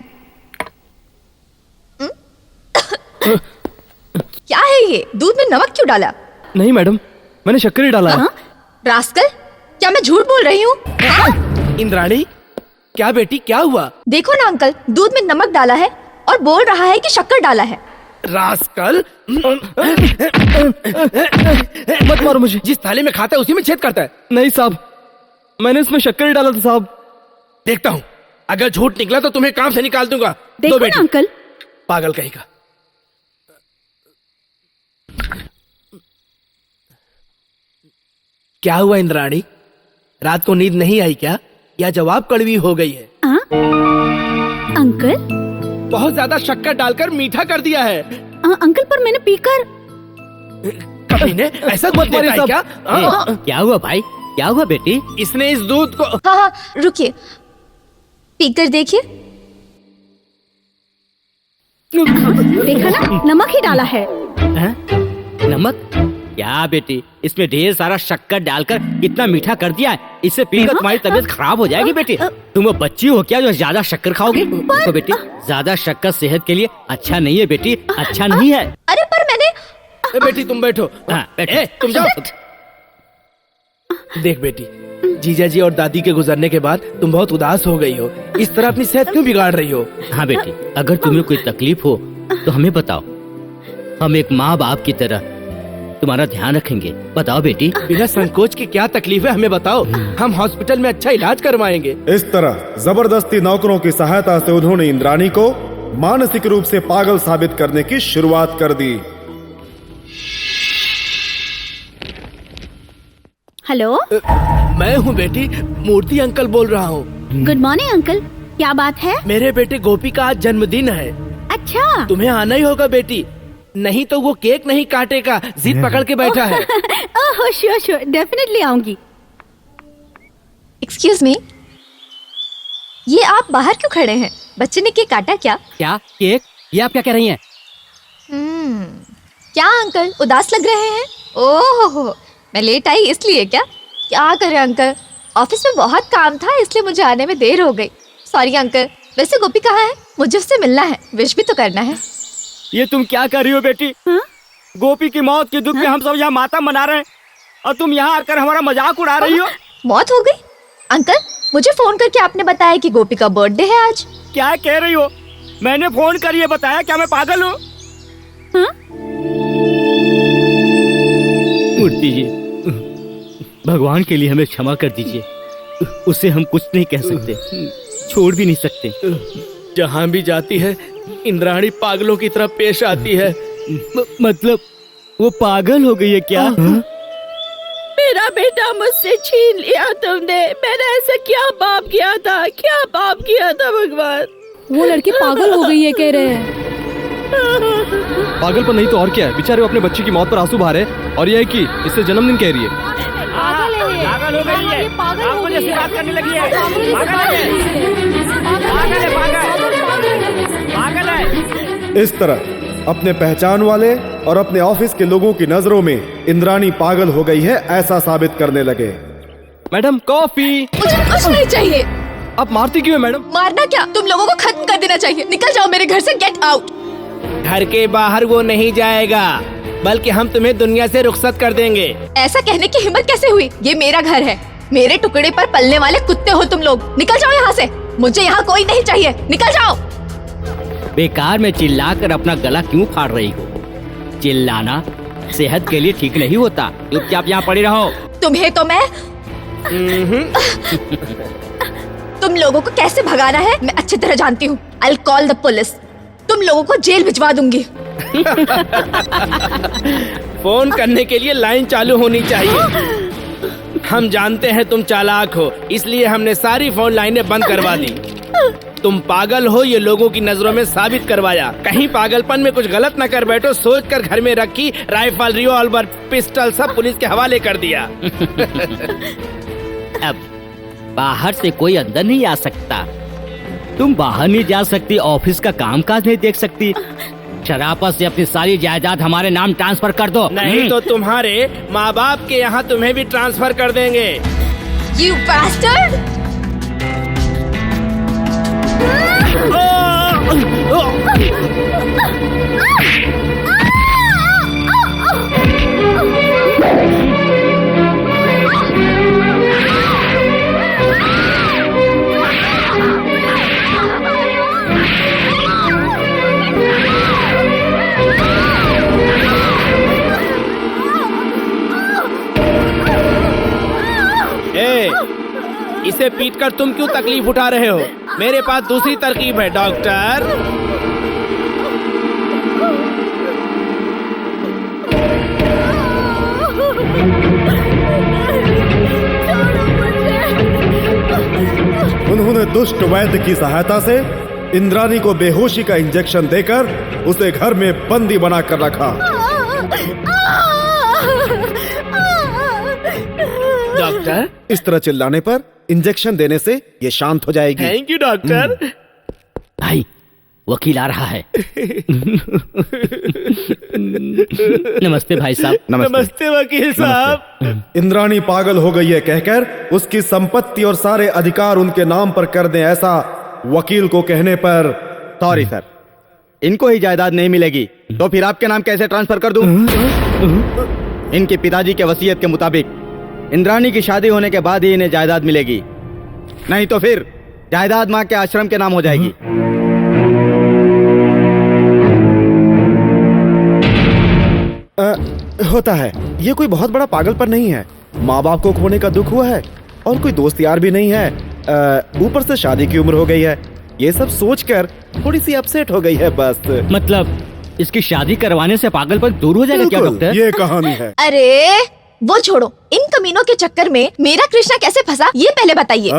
क्या है ये? दूध में नमक क्यों डाला? नहीं मैडम, मैंने शक्कर ही डाला है। रास्कल, क्या मैं झूठ बोल रही हूँ? इंद्राणी, क्या बेटी क्या हुआ? देखो ना अंकल, दूध में नमक डाला है और बोल रहा है कि शक्कर डाला है। रास्कल, मत मारो मुझे। जिस थाली में खाता है उसी में छेद करता है। नहीं साहब, मैंने इसमें शक्कर ही डाला था साहब। देखता हूँ, अगर झूठ निकला तो तुम्हें काम से निकाल दूंगा। देखो ना अंकल, पागल कहेगा। क्या हुआ इंद्राणी, रात को नींद नहीं आई क्या, या जवाब कड़वी हो गई है? अंकल, बहुत ज्यादा शक्कर डालकर मीठा कर दिया है। अंकल पर मैंने पीकर। कभी ने ऐसा मत देता है क्या? क्या हुआ भाई, क्या हुआ बेटी? इसने इस दूध को। हाँ हाँ रुकिए, पीकर देखिए। देखा ना, नमक ही डाला है। नमक? क्या बेटी, इसमें ढेर सारा शक्कर डालकर कितना मीठा कर दिया है। इससे पीकर तुम्हारी तबीयत खराब हो जाएगी बेटी। तुम वो बच्ची हो क्या जो ज्यादा शक्कर खाओगी? तो बेटी, ज्यादा शक्कर सेहत के लिए अच्छा नहीं है बेटी, अच्छा नहीं है। अरे पर मैंने। बेटी तुम बैठो। तुम जाओ। देख बेटी, जीजा जी और दादी के गुजरने के बाद तुम बहुत उदास हो गई हो। इस तरह अपनी सेहत क्यों बिगाड़ रही हो? हाँ बेटी, अगर तुम्हें कोई तकलीफ हो तो हमें बताओ, हम एक माँ बाप की तरह तुम्हारा ध्यान रखेंगे। बताओ बेटी। बिना संकोच की क्या तकलीफ है हमें बताओ, हम हॉस्पिटल में अच्छा इलाज करवाएंगे। इस तरह जबरदस्ती नौकरों की सहायता से उन्होंने इंद्राणी को मानसिक रूप से पागल साबित करने की शुरुआत कर दी। हेलो, मैं हूँ बेटी, मूर्ति अंकल बोल रहा हूँ। गुड मॉर्निंग अंकल, क्या बात है? मेरे बेटे गोपी का आज जन्मदिन है। अच्छा, तुम्हें आना ही होगा बेटी, नहीं तो वो केक नहीं काटेगा, जिद पकड़ के बैठा है। ओह श्योर श्योर, डेफिनेटली आऊंगी। एक्सक्यूज मी, ये आप बाहर क्यों खड़े हैं? बच्चे ने केक काटा क्या? क्या केक? ये आप क्या कह रही हैं? क्या अंकल उदास लग रहे हैं? ओह, मैं लेट आई इसलिए क्या? क्या करें अंकल, ऑफिस में बहुत काम था इसलिए मुझे आने में देर हो गई। Sorry uncle. वैसे गोपी कहाँ है? मुझे उससे मिलना है, विश भी तो करना है। ये तुम क्या कर रही हो बेटी? गोपी की मौत के दुख में हम सब यहाँ मातम मना रहे हैं और तुम यहाँ आकर हमारा मजाक उड़ा रही हो। मौत हो गई? अंकल, मुझे फोन करके आपने बताया कि गोपी का बर्थडे है आज। क्या कह रही हो? मैंने फोन कर ये बताया, क्या मैं पागल हूँ? मूर्ति जी, भगवान के लिए हमें क्षमा कर दीजिए, उसे हम कुछ नहीं कह सकते, छोड़ भी नहीं सकते। जहाँ भी जाती है इंद्राणी पागलों की तरह पेश आती है। मतलब वो पागल हो गई है क्या? मेरा बेटा मुझसे छीन लिया तुमने। मैंने ऐसा क्या पाप किया था, क्या पाप किया था भगवान? वो लड़की पागल हो गई है कह रहे हैं। पागल पर नहीं तो और क्या है, बेचारे वो अपने बच्चे की मौत पर आंसू बहा रहे हैं और यह है कि इससे जन्मदिन कह रही है। पागल है, पागल हो गई है, पागल हो गई है, बात करने लगी है, पागल है। इस तरह अपने पहचान वाले और अपने ऑफिस के लोगों की नजरों में इंद्राणी पागल हो गई है ऐसा साबित करने लगे। Madam coffee. मुझे कुछ नहीं चाहिए। आप मारती क्यों है मैडम? मारना क्या, तुम लोगों को खत्म कर देना चाहिए। निकल जाओ मेरे घर से, गेट आउट। घर के बाहर वो नहीं जाएगा, बल्कि हम तुम्हें दुनिया से रुखसत कर देंगे। ऐसा कहने की हिम्मत कैसे हुई? ये मेरा घर है, मेरे टुकड़े पर पलने वाले कुत्ते हो तुम लोग। निकल जाओ यहाँ से, मुझे यहाँ कोई नहीं चाहिए। निकल जाओ। बेकार में चिल्लाकर अपना गला क्यों फाड़ रही हो? चिल्लाना सेहत के लिए ठीक नहीं होता, चुपचाप यहाँ पड़ी रहो। तुम्हें तो मैं तुम लोगों को कैसे भगाना है मैं अच्छी तरह जानती हूँ। I'll call the police। तुम लोगों को जेल भिजवा दूंगी। फोन करने के लिए लाइन चालू होनी चाहिए। हम जानते हैं तुम चालाक हो, इसलिए हमने सारी फोन लाइनें बंद करवा दी। तुम पागल हो ये लोगों की नजरों में साबित करवाया। कहीं पागलपन में कुछ गलत न कर बैठो, सोचकर घर में रखी राइफल, रिवॉल्वर, पिस्टल सब पुलिस के हवाले कर दिया। अब बाहर से कोई अंदर नहीं आ सकता, तुम बाहर नहीं जा सकती, ऑफिस का कामकाज नहीं देख सकती। शराफत से अपनी सारी जायदाद हमारे नाम ट्रांसफर कर दो, नहीं तो तुम्हारे माँ बाप के यहाँ तुम्हें भी ट्रांसफर कर देंगे। You bastard! इसे पीटकर तुम क्यों तकलीफ उठा रहे हो? मेरे पास दूसरी तरकीब है डॉक्टर। उन्होंने दुष्ट वैद्य की सहायता से इंद्राणी को बेहोशी का इंजेक्शन देकर उसे घर में बंदी बनाकर रखा। डॉक्टर, इस तरह चिल्लाने पर इंजेक्शन देने से ये शांत हो जाएगी। Thank you doctor. भाई, वकील आ रहा है। नमस्ते भाई साहब। नमस्ते वकील साहब। इंद्राणी पागल हो गई है कहकर उसकी संपत्ति और सारे अधिकार उनके नाम पर कर दें, ऐसा वकील को कहने पर। सॉरी सर, इनको ही जायदाद नहीं मिलेगी तो फिर आपके नाम कैसे ट्रांसफर कर दूं? इनके पिताजी के वसीयत के मुताबिक इंद्राणी की शादी होने के बाद ही इन्हें जायदाद मिलेगी, नहीं तो फिर जायदाद माँ के आश्रम के नाम हो जाएगी। होता है, ये कोई बहुत बड़ा पागलपन नहीं है। माँ बाप को खोने का दुख हुआ है और कोई दोस्त यार भी नहीं है, ऊपर से शादी की उम्र हो गई है। ये सब सोचकर थोड़ी सी अपसेट हो गई है बस। मतलब इसकी शादी करवाने से पागलपन दूर हो जाएगा क्या डॉक्टर? ये कहानी है। अरे वो छोड़ो, इन कमीनों के चक्कर में मेरा कृष्णा कैसे फंसा ये पहले बताइए।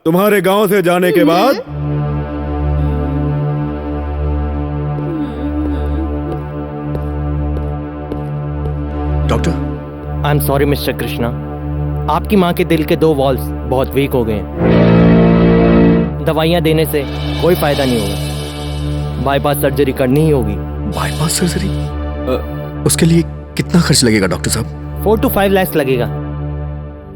तुम्हारे गांव से जाने के बाद doctor, I am sorry mister Krishna, आपकी माँ के दिल के 2 वॉल्व्स बहुत वीक हो गए हैं। दवाइयाँ देने से कोई फायदा नहीं होगा, बाईपास सर्जरी करनी ही होगी। Bypass surgery? उसके लिए कितना खर्च लगेगा डॉक्टर साहब? 4 to 5 लाख लगेगा।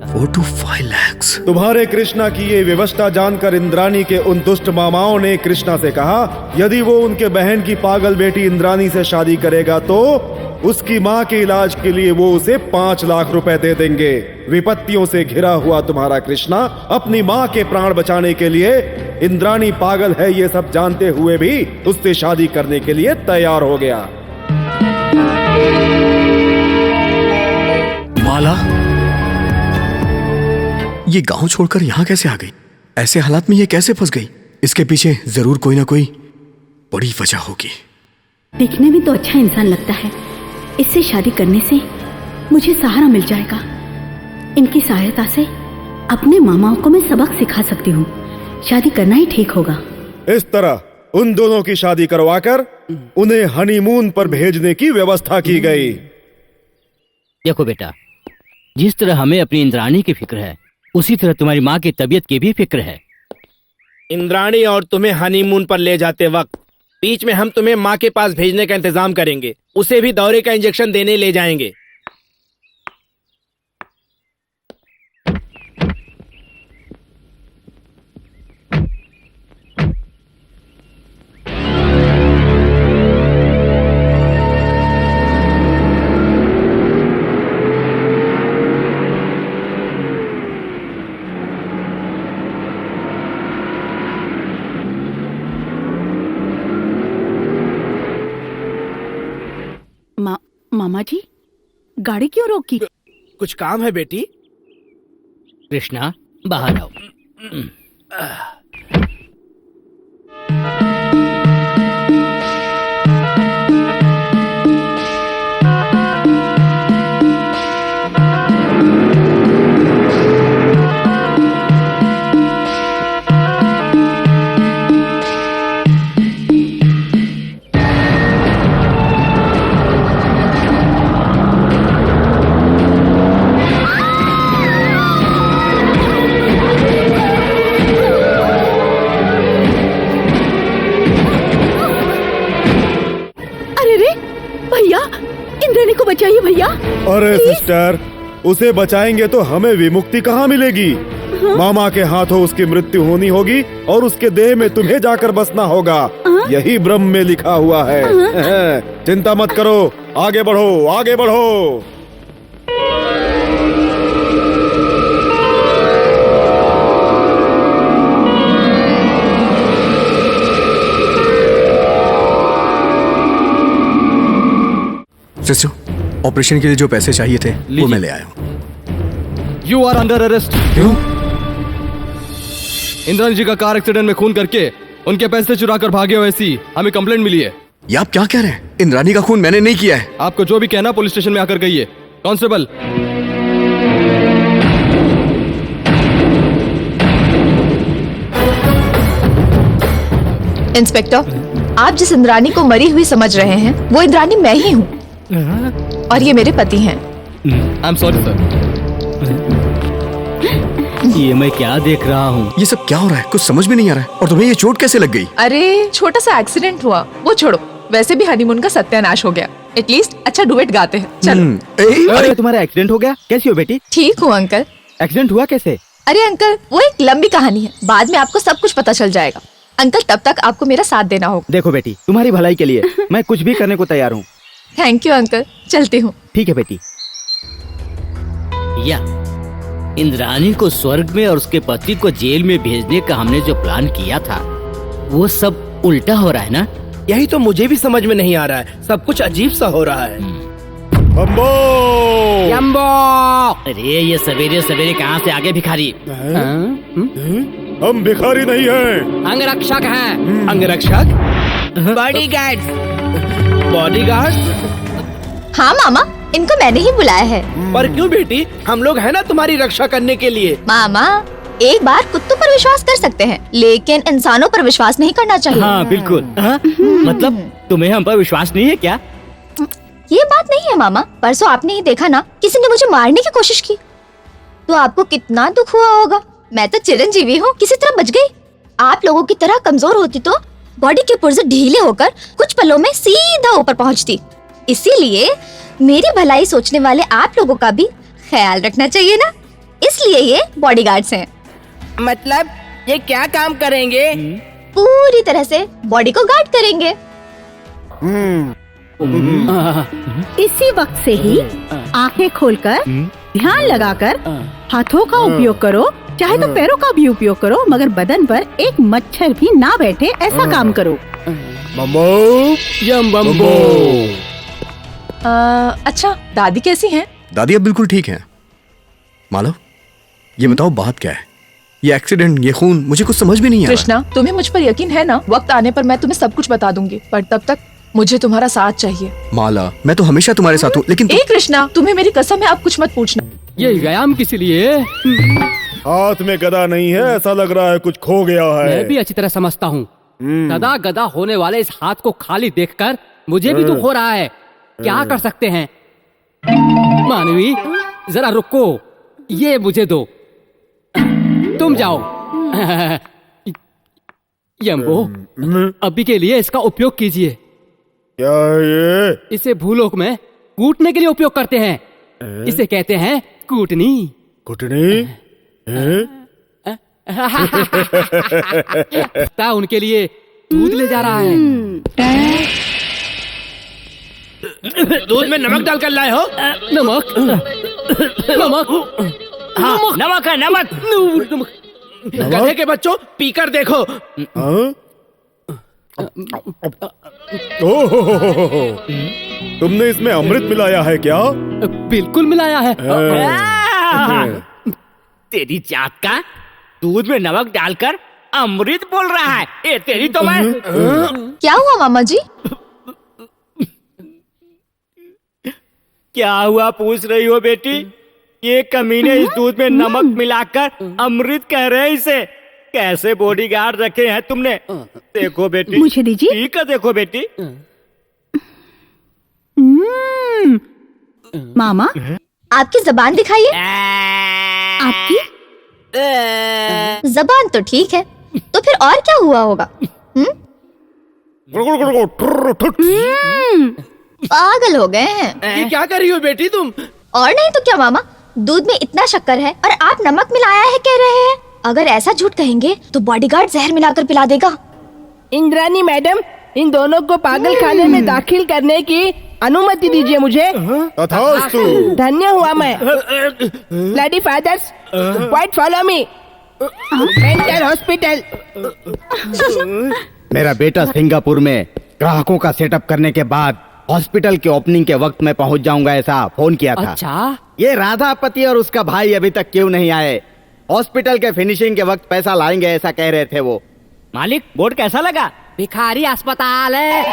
4 to 5 लाख? तुम्हारे कृष्णा की ये व्यवस्था जानकर इंद्राणी के उन दुष्ट मामाओं ने कृष्णा से कहा, यदि वो उनके बहन की पागल बेटी इंद्राणी से शादी करेगा तो उसकी माँ के इलाज के लिए वो उसे 5 लाख रुपए दे देंगे। विपत्तियों से घिरा हुआ तुम्हारा कृष्णा अपनी माँ के प्राण बचाने के लिए इंद्राणी पागल है ये सब जानते हुए भी उससे शादी करने के लिए तैयार हो गया। माला ये गांव छोड़कर यहाँ कैसे आ गई? ऐसे हालात में ये कैसे फंस गई? इसके पीछे जरूर कोई ना कोई बड़ी वजह होगी। दिखने में तो अच्छा इंसान लगता है, इससे शादी करने से मुझे सहारा मिल जाएगा। इनकी सहायता से अपने मामाओं को मैं सबक सिखा सकती हूँ। शादी करना ही ठीक होगा। इस तरह उन दोनों की शादी करवाकर उन्हें हनीमून पर भेजने की व्यवस्था की गई। देखो बेटा, जिस तरह हमें अपनी इंद्राणी की फिक्र है, उसी तरह तुम्हारी माँ की तबीयत की भी फिक्र है। इंद्राणी और तुम्हें हनीमून पर ले जाते वक्त बीच में हम तुम्हें माँ के पास भेजने का इंतजाम करेंगे। उसे भी दौरे का इंजेक्शन देने ले जाएंगे। मामा जी, गाड़ी क्यों रोकी? कुछ काम है बेटी? कृष्णा, बाहर आओ। बचाइए भैया। अरे सिस्टर, उसे बचाएंगे तो हमें विमुक्ति कहाँ मिलेगी? मामा के हाथों उसकी मृत्यु होनी होगी और उसके देह में तुम्हें जाकर बसना होगा। यही ब्रह्म में लिखा हुआ है। चिंता मत करो, आगे बढ़ो, आगे बढ़ो। सिस्टर, ऑपरेशन के लिए जो पैसे चाहिए थे वो मैं ले आया हूँ। You are under arrest. क्यों? इंद्रानी जी का कार एक्सीडेंट में खून करके उनके पैसे चुरा कर भागे हो, ऐसी हमें कंप्लेंट मिली है। ये आप क्या कह रहे हैं? इंद्रानी का खून मैंने नहीं किया है। आपको जो भी कहना पुलिस स्टेशन में आकर कहिए। कांस्टेबल। इंस्पेक्टर, आप जिस इंद्रानी को मरी हुई समझ रहे हैं वो इंद्रानी मैं ही हूँ और ये मेरे पति हैं। आई एम सॉरी सर। ये मैं क्या देख रहा हूँ? ये सब क्या हो रहा है? कुछ समझ में नहीं आ रहा है। और तुम्हें ये चोट कैसे लग गई? अरे छोटा सा एक्सीडेंट हुआ, वो छोड़ो। वैसे भी हनीमून का सत्यानाश हो गया। एटलीस्ट अच्छा डुएट गाते हैं। चलो। अरे तुम्हारा एक्सीडेंट हो गया? कैसी हो बेटी? ठीक हूँ अंकल। एक्सीडेंट हुआ कैसे? अरे अंकल, वो एक लंबी कहानी है, बाद में आपको सब कुछ पता चल जाएगा। अंकल, तब तक आपको मेरा साथ देना होगा। देखो बेटी, तुम्हारी भलाई के लिए मैं कुछ भी करने को तैयार हूँ। थैंक यू अंकल, चलती हूँ। ठीक है बेटी। या इंद्रानी को स्वर्ग में और उसके पति को जेल में भेजने का हमने जो प्लान किया था वो सब उल्टा हो रहा है ना? यही तो मुझे भी समझ में नहीं आ रहा है, सब कुछ अजीब सा हो रहा है। बम्बो! यम्बो! अरे ये सवेरे सवेरे कहाँ से आगे भिखारी? हम भिखारी नहीं हैं, अंगरक्षक हैं। अंगरक्षक? बॉडीगार्ड? बॉडीगार्ड? हाँ मामा, इनको मैंने ही बुलाया है। पर क्यों बेटी, हम लोग हैं ना तुम्हारी रक्षा करने के लिए। मामा, एक बार कुत्तों पर विश्वास कर सकते हैं, लेकिन इंसानों पर विश्वास नहीं करना चाहिए। हाँ बिल्कुल। मतलब तुम्हें हम पर विश्वास नहीं है क्या? ये बात नहीं है मामा, परसों आपने ही देखा ना, किसी ने मुझे मारने की कोशिश की, तो आपको कितना दुख हुआ होगा। मैं तो चिरंजीवी हूँ, किसी तरह बच गई। आप लोगों की तरह कमजोर होती तो बॉडी के पुर्जे ढीले होकर कुछ पलों में सीधा ऊपर पहुँचती। इसीलिए मेरी भलाई सोचने वाले आप लोगों का भी ख्याल रखना चाहिए ना, इसलिए ये बॉडीगार्ड्स हैं। मतलब ये क्या काम करेंगे? पूरी तरह से बॉडी को गार्ड करेंगे। इसी वक्त से ही आंखें खोलकर ध्यान लगाकर हाथों का उपयोग करो, चाहे तो पैरों का भी उपयोग करो, मगर बदन पर एक मच्छर भी ना बैठे ऐसा काम करो। बम्बो! यम बम्बो। अच्छा, दादी कैसी हैं? दादी अब बिल्कुल ठीक हैं। मालव, ये बताओ बात क्या है? ये एक्सीडेंट, ये खून, मुझे कुछ समझ में नहीं आ रहा। कृष्णा, तुम्हें मुझ पर यकीन है ना? वक्त आने पर मैं तुम्हें सब कुछ बता दूंगी, पर तब तक मुझे तुम्हारा साथ चाहिए। माला, मैं तो हमेशा तुम्हारे साथ हूँ, लेकिन ए कृष्णा, तुम्हें मेरी कसम है, आप कुछ मत पूछना। ये व्यायाम किस लिए? हाथ में गदा नहीं है, ऐसा लग रहा है कुछ खो गया है। मैं भी अच्छी तरह समझता हूँ। सदा गदा होने वाले इस हाथ को खाली देखकर मुझे भी दुख हो रहा है। क्या कर सकते हैं? मानवी, जरा रुको, ये मुझे दो, तुम जाओ। यम्बो, अभी के लिए इसका उपयोग कीजिए। क्या ये? इसे भूलोक में कूटने के लिए उपयोग करते हैं। इसे कहते हैं कूटनी। कुटनी? ता उनके लिए दूध ले जा रहा है। दूध में नमक डालकर लाए हो? नमक? नमक? हाँ, नमक है, नमक। गधे के बच्चों, पीकर देखो। ओह, तुमने इसमें अमृत मिलाया है क्या? बिल्कुल मिलाया है। तेरी जात का दूध में नमक डालकर अमृत बोल रहा है। ए तेरी तो मैं। क्या हुआ मामा जी? क्या हुआ पूछ रही हो बेटी? ये कमीने इस दूध में नमक मिलाकर अमृत कह रहे हैं इसे। कैसे बॉडीगार्ड रखे हैं तुमने? देखो बेटी, मुझे दीजिए। ठीक है, देखो बेटी। मामा, आपकी जबान दिखाइए। आपकी जबान तो ठीक है, तो फिर और क्या हुआ होगा? पागल हो गए हैं। ये क्या कर रही हो बेटी तुम? और नहीं तो क्या मामा, दूध में इतना शक्कर है और आप नमक मिलाया है कह रहे हैं। अगर ऐसा झूठ कहेंगे तो बॉडीगार्ड जहर मिलाकर पिला देगा। इंद्रानी मैडम, इन दोनों को पागल खाने में दाखिल करने की अनुमति दीजिए मुझे। तथास्तु। धन्य हुआ मैं। Bloody fathers, quite follow me. Mental hospital. मेरा बेटा सिंगापुर में ग्राहकों का सेटअप करने के बाद हॉस्पिटल के ओपनिंग के वक्त मैं पहुंच जाऊंगा, ऐसा फोन किया था। अच्छा? ये राधापति और उसका भाई अभी तक क्यों नहीं आए? हॉस्पिटल के फिनिशिंग के वक्त पैसा लाएंगे ऐसा कह रहे थे वो। मालिक बोर्ड कैसा लगा? भिखारी अस्पताल है।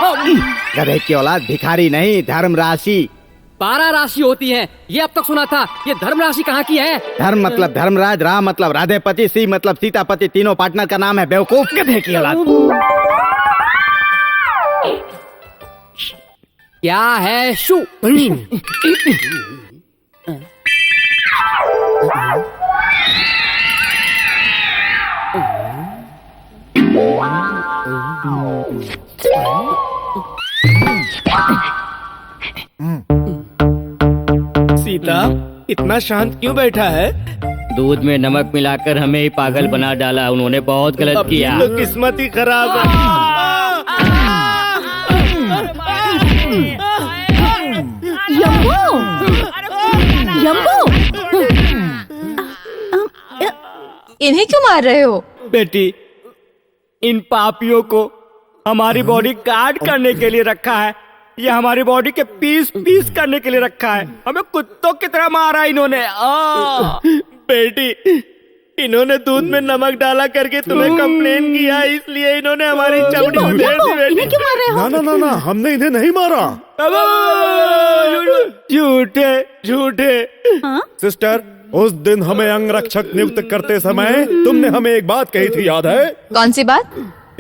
गधे की औलाद, भिखारी नहीं, धर्म राशि। 12 राशि होती है, ये अब तक सुना था। ये धर्म राशि कहाँ की है? धर्म मतलब धर्मराज, राम मतलब राधेपति, सी मतलब सीतापति, तीनों पार्टनर का नाम है बेवकूफ। गधे की औलाद। क्या है शू? सीता इतना शांत क्यों बैठा है? दूध में नमक मिलाकर हमें ही पागल बना डाला, उन्होंने बहुत गलत किया। तो किस्मत ही खराब है। यम्बो, यम्बो, इन्हें क्यों मार रहे हो? बेटी, इन पापियों को हमारी बॉडी काट करने के लिए रखा है। ये हमारी बॉडी के पीस पीस करने के लिए रखा है। हमें कुत्तों की तरह मारा इन्होंने। बेटी, इन्होंने दूध में नमक डाला करके तुम्हें कंप्लेन किया, इसलिए इन्होंने हमारी चमड़ी उधेड़ दी। बेटी क्यों मार रहे हो? ना ना ना ना, हमने इन्हें नहीं मारा। झूठे झूठे। सिस्टर, उस दिन हमें अंगरक्षक नियुक्त करते समय तुमने हमें एक बात कही थी, याद है? कौन सी बात?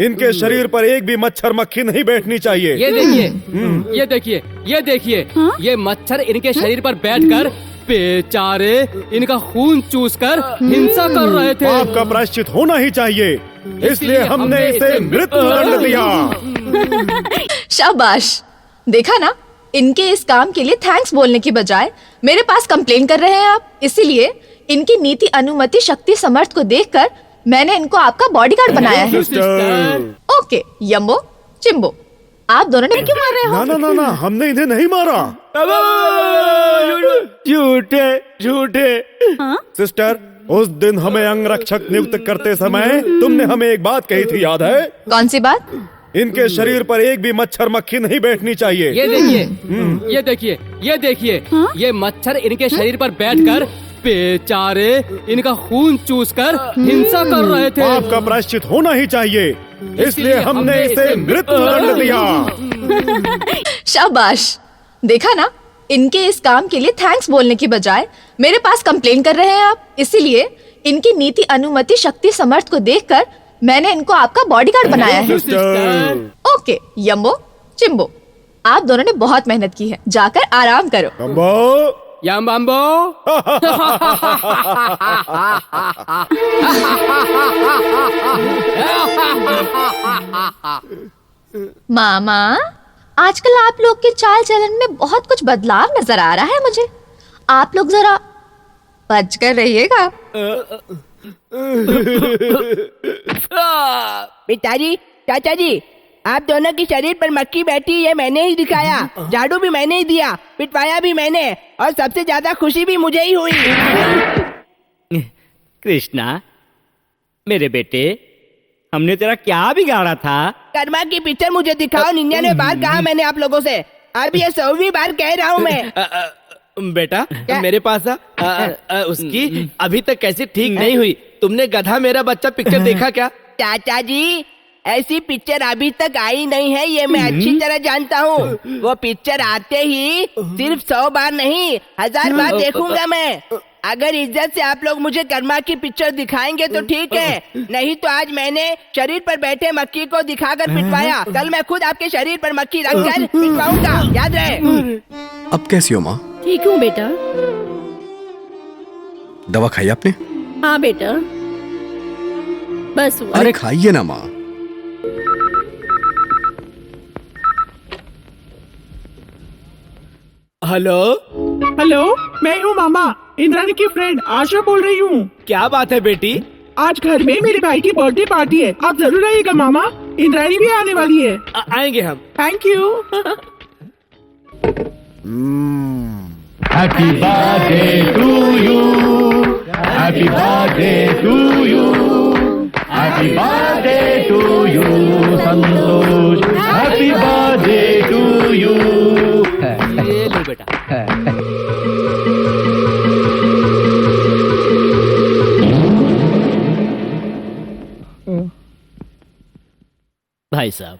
इनके शरीर पर एक भी मच्छर मक्खी नहीं बैठनी चाहिए। ये देखिए, ये देखिए, ये देखिए, ये मच्छर इनके शरीर पर बैठकर बेचारे इनका खून चूसकर हिंसा कर रहे थे। आपका प्रायश्चित होना ही चाहिए, इसलिए हमने इसे मृत्यु दंड दिया। शाबाश, देखा ना, इनके इस काम के लिए थैंक्स बोलने की बजाय मेरे पास कंप्लेन कर रहे हैं आप। इसीलिए इनकी नीति, अनुमति, शक्ति, समर्थ को देखकर मैंने इनको आपका बॉडीगार्ड बनाया है। ओके यम्बो, चिम्बो, आप दोनों ने क्यों मार रहे हो? ना ना ना ना, हमने इन्हें नहीं मारा। झूठे झूठे। सिस्टर, उस दिन हमें अंगरक्षक नियुक्त करते समय तुमने हमें एक बात कही थी, याद है? कौन सी बात? इनके शरीर पर एक भी मच्छर मक्खी नहीं बैठनी चाहिए। ये देखिए, ये देखिए, ये देखिए, ये मच्छर इनके शरीर पर बैठकर बेचारे इनका खून चूसकर हिंसा कर रहे थे। आपका प्रायश्चित होना ही चाहिए, इसलिए हमने इसे मृत्यु दंड दिया। शाबाश, देखा ना, इनके इस काम के लिए थैंक्स बोलने की बजाय मेरे पास कंप्लेन कर रहे हैं आप। इसीलिए इनकी नीति, अनुमति, शक्ति, समर्थ को देखकर मैंने इनको आपका बॉडीगार्ड बनाया है। ओके यम्बो, चिम्बो, आप दोनों ने बहुत मेहनत की है, जाकर आराम करो। यम्बो। मामा, आजकल आप लोग के चाल चलन में बहुत कुछ बदलाव नजर आ रहा है मुझे। आप लोग जरा बच कर रहिएगा। पिताजी, चाचा जी, आप दोनों के शरीर पर मक्खी बैठी ये मैंने ही दिखाया, झाड़ू भी मैंने ही दिया, पिटवाया भी मैंने, और सबसे ज्यादा खुशी भी मुझे ही हुई। कृष्णा, मेरे बेटे, हमने तेरा क्या बिगाड़ा था? कर्मा की पिक्चर मुझे दिखाओ। 99 बार कहा मैंने आप लोगों से, अब ये 100वीं बार कह रहा हूँ मैं। बेटा, मेरे पास उसकी अभी तक कैसे ठीक नहीं हुई। तुमने गधा मेरा बच्चा पिक्चर देखा क्या? चाचा जी, ऐसी पिक्चर अभी तक आई नहीं है, ये मैं अच्छी तरह जानता हूँ। वो पिक्चर आते ही सिर्फ 100 बार नहीं, 1000 बार देखूंगा मैं। अगर इज्जत से आप लोग मुझे कर्मा की पिक्चर दिखाएंगे तो ठीक है, नहीं तो आज मैंने शरीर पर बैठे मक्खी को दिखाकर पिटवाया, कल मैं खुद आपके शरीर पर मक्खी रखकर पिटवाऊंगा, याद रहे। अब कैसी हो माँ? ठीक हूँ बेटा। दवा खाई आपने? हाँ बेटा, बस हुआ। अरे खाइए ना माँ। हेलो हेलो, मैं हूँ मामा, इंद्राणी की फ्रेंड आशा बोल रही हूँ। क्या बात है बेटी? आज घर में मेरे भाई की बर्थडे पार्टी है, आप जरूर आइएगा मामा। इंद्राणी भी आने वाली है। आएंगे हम। Thank you. Happy birthday to you, happy birthday to you, happy birthday to you Santosh, happy birthday to you. ये लो बेटा। भाई साहब,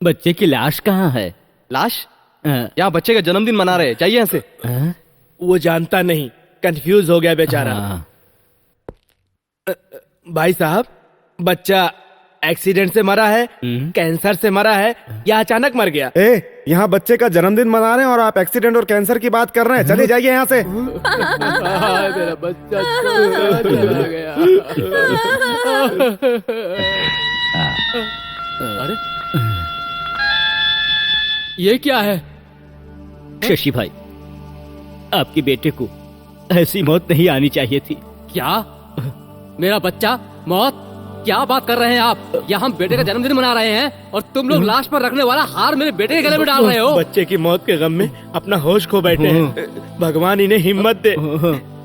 बच्चे की लाश कहाँ है? लाश? यहाँ बच्चे का जन्मदिन मना रहे, चाहिए यहाँ से। वो जानता नहीं, कंफ्यूज हो गया बेचारा। भाई साहब, बच्चा एक्सीडेंट से मरा है, कैंसर से मरा है या अचानक मर गया? यहाँ बच्चे का जन्मदिन मना रहे हैं और आप एक्सीडेंट और कैंसर की बात कर रहे हैं। चले जाइए यहाँ से। मेरा बच्चा चला गया। अरे ये क्या है? शशि भाई, आपके बेटे को ऐसी मौत नहीं आनी चाहिए थी। क्या? मेरा बच्चा मौत? क्या बात कर रहे हैं आप? यहाँ हम बेटे का जन्मदिन मना रहे हैं और तुम लोग लाश पर रखने वाला हार मेरे बेटे के गले में डाल रहे हो। बच्चे की मौत के गम में अपना होश खो बैठे हैं। भगवान इन्हें हिम्मत दे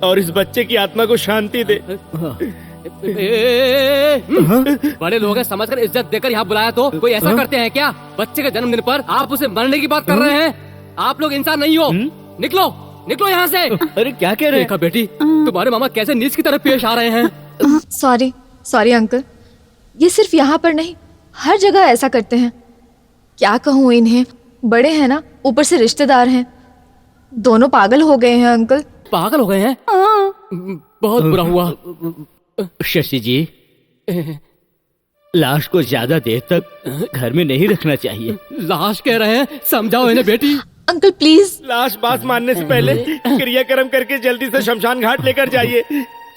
और इस बच्चे की आत्मा को शांति दे। बड़े लोग हैं, समझकर इज्जत देकर यहाँ बुलाया तो कोई ऐसा करते हैं क्या? बच्चे के जन्मदिन पर आप उसे मरने की बात कर रहे हैं? आप लोग इंसान नहीं हो। निकलो निकलो यहाँ से। अरे क्या कह रहे हैं? देखा बेटी, तुम्हारे मामा कैसे नीच की तरह पेश आ रहे हैं। सॉरी सॉरी अंकल, ये सिर्फ यहाँ पर नहीं, हर जगह ऐसा करते हैं। क्या कहूँ इन्हें, बड़े हैं ना, ऊपर से रिश्तेदार हैं, दोनों पागल हो गए हैं अंकल। पागल हो गए हैं? बहुत बुरा हुआ। शशि जी, लाश को ज्यादा देर तक घर में नहीं रखना चाहिए। लाश कह रहे हैं, समझाओ इन्हें बेटी। Uncle please. लाश बात मानने से पहले क्रियाक्रम करके जल्दी से शमशान घाट लेकर जाइए।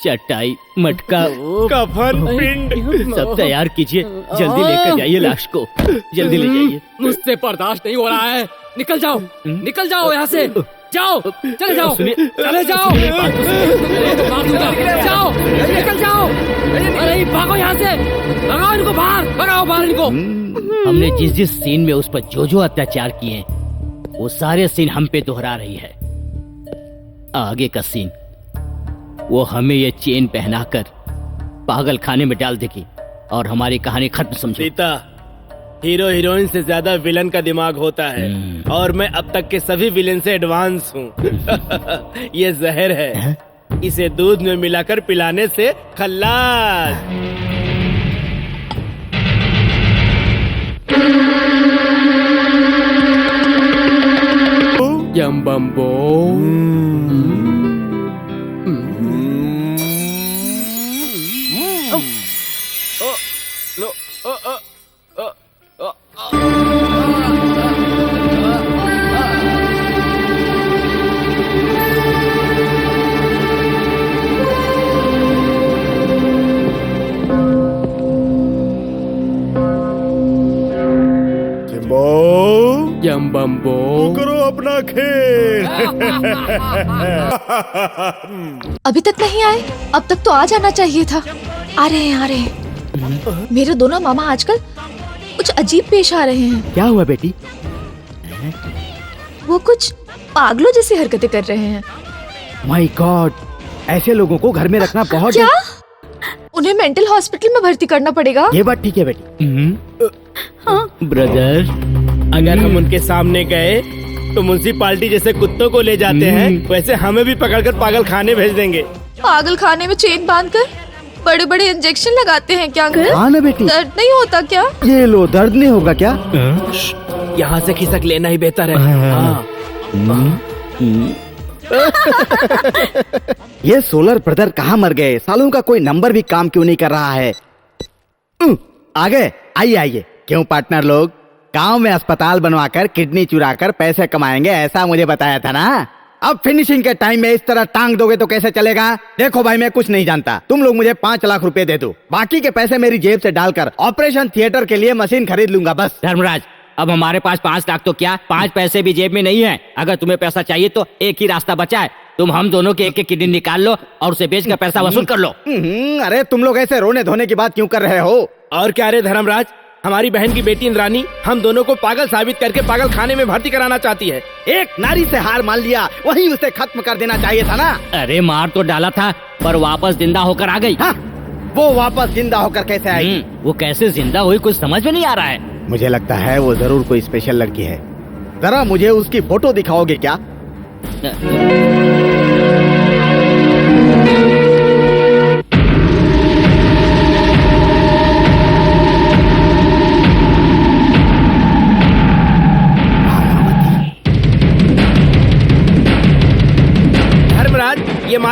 चटाई, मटका, कफन, पिंड सब तैयार कीजिए। जल्दी लेकर जाइए लाश को, जल्दी ले जाइए। मुझसे बर्दाश्त नहीं हो रहा है। निकल जाओ, निकल जाओ यहाँ से। जाओ, चले जाओ, चले जाओ, जाओ, निकल जाओ। अरे भागो यहाँ से, भगाओ इनको बाहर, भगाओ बाहर इनको। हमने जिस जिस सीन में उस पर जो अत्याचार किए हैं, वो सारे सीन हम पे दोहरा रही है। आगे का सीन वो हमें ये चेन पहनाकर पागल खाने में डाल देगी और हमारी कहानी खत्म समझो। सीता, हीरो हीरोइन से ज्यादा विलन का दिमाग होता है और मैं अब तक के सभी विलन से एडवांस हूँ। ये जहर है, इसे दूध में मिलाकर पिलाने से खल्लास। यम बम बो। यम बम बो। करो अपना खेल। अभी तक नहीं आए? अब तक तो आ जाना चाहिए था। आ रहे हैं, आ रहे हैं। मेरे दोनों मामा आजकल कुछ अजीब पेश आ रहे हैं। क्या हुआ बेटी? वो कुछ पागलों जैसी हरकतें कर रहे हैं। माय गॉड, ऐसे लोगों को घर में रखना बहुत। क्या? उन्हें मेंटल हॉस्पिटल में भर्ती करना पड़ेगा? ये बात ठीक है बेटी। ब्रदर, अगर हम उनके सामने गए तो म्युनिसिपालिटी जैसे कुत्तों को ले जाते हैं, वैसे हमें भी पकड़कर पागल खाने भेज देंगे। पागल खाने में चेन बांधकर बड़े बड़े इंजेक्शन लगाते हैं क्या अंकल? हाँ ना बेटी। दर्द नहीं होता क्या? ये लो, दर्द नहीं होगा क्या? यहाँ से खिसक लेना ही बेहतर है। ये सोलर ब्रदर कहाँ मर गए? सालों का कोई नंबर भी काम क्यों नहीं कर रहा है? आ गए, आइए आइए। क्यों पार्टनर लोग, गांव में अस्पताल बनवाकर किडनी चुराकर पैसे कमाएंगे, ऐसा मुझे बताया था ना। अब फिनिशिंग के टाइम में इस तरह टांग दोगे तो कैसे चलेगा? देखो भाई, मैं कुछ नहीं जानता, तुम लोग मुझे 5 लाख रुपए दे दो, बाकी के पैसे मेरी जेब से डालकर ऑपरेशन थिएटर के लिए मशीन खरीद लूंगा बस। धर्मराज, अब हमारे पास 5 लाख तो क्या, 5 पैसे भी जेब में नहीं है। अगर तुम्हें पैसा चाहिए तो एक ही रास्ता बचा है, तुम हम दोनों के एक किडनी निकाल लो और उसे बेच कर पैसा वसूल कर लो। अरे तुम लोग ऐसे रोने धोने की बात क्यों कर रहे हो? और क्या रे धर्मराज, हमारी बहन की बेटी इंद्रानी हम दोनों को पागल साबित करके पागल खाने में भर्ती कराना चाहती है। एक नारी से हार मान लिया, वही उसे खत्म कर देना चाहिए था ना। अरे मार तो डाला था, पर वापस जिंदा होकर आ गई। हाँ, वो वापस जिंदा होकर कैसे आई? वो कैसे जिंदा हुई कुछ समझ में नहीं आ रहा है। मुझे लगता है वो जरूर कोई स्पेशल लड़की है। जरा मुझे उसकी फोटो दिखाओगे क्या?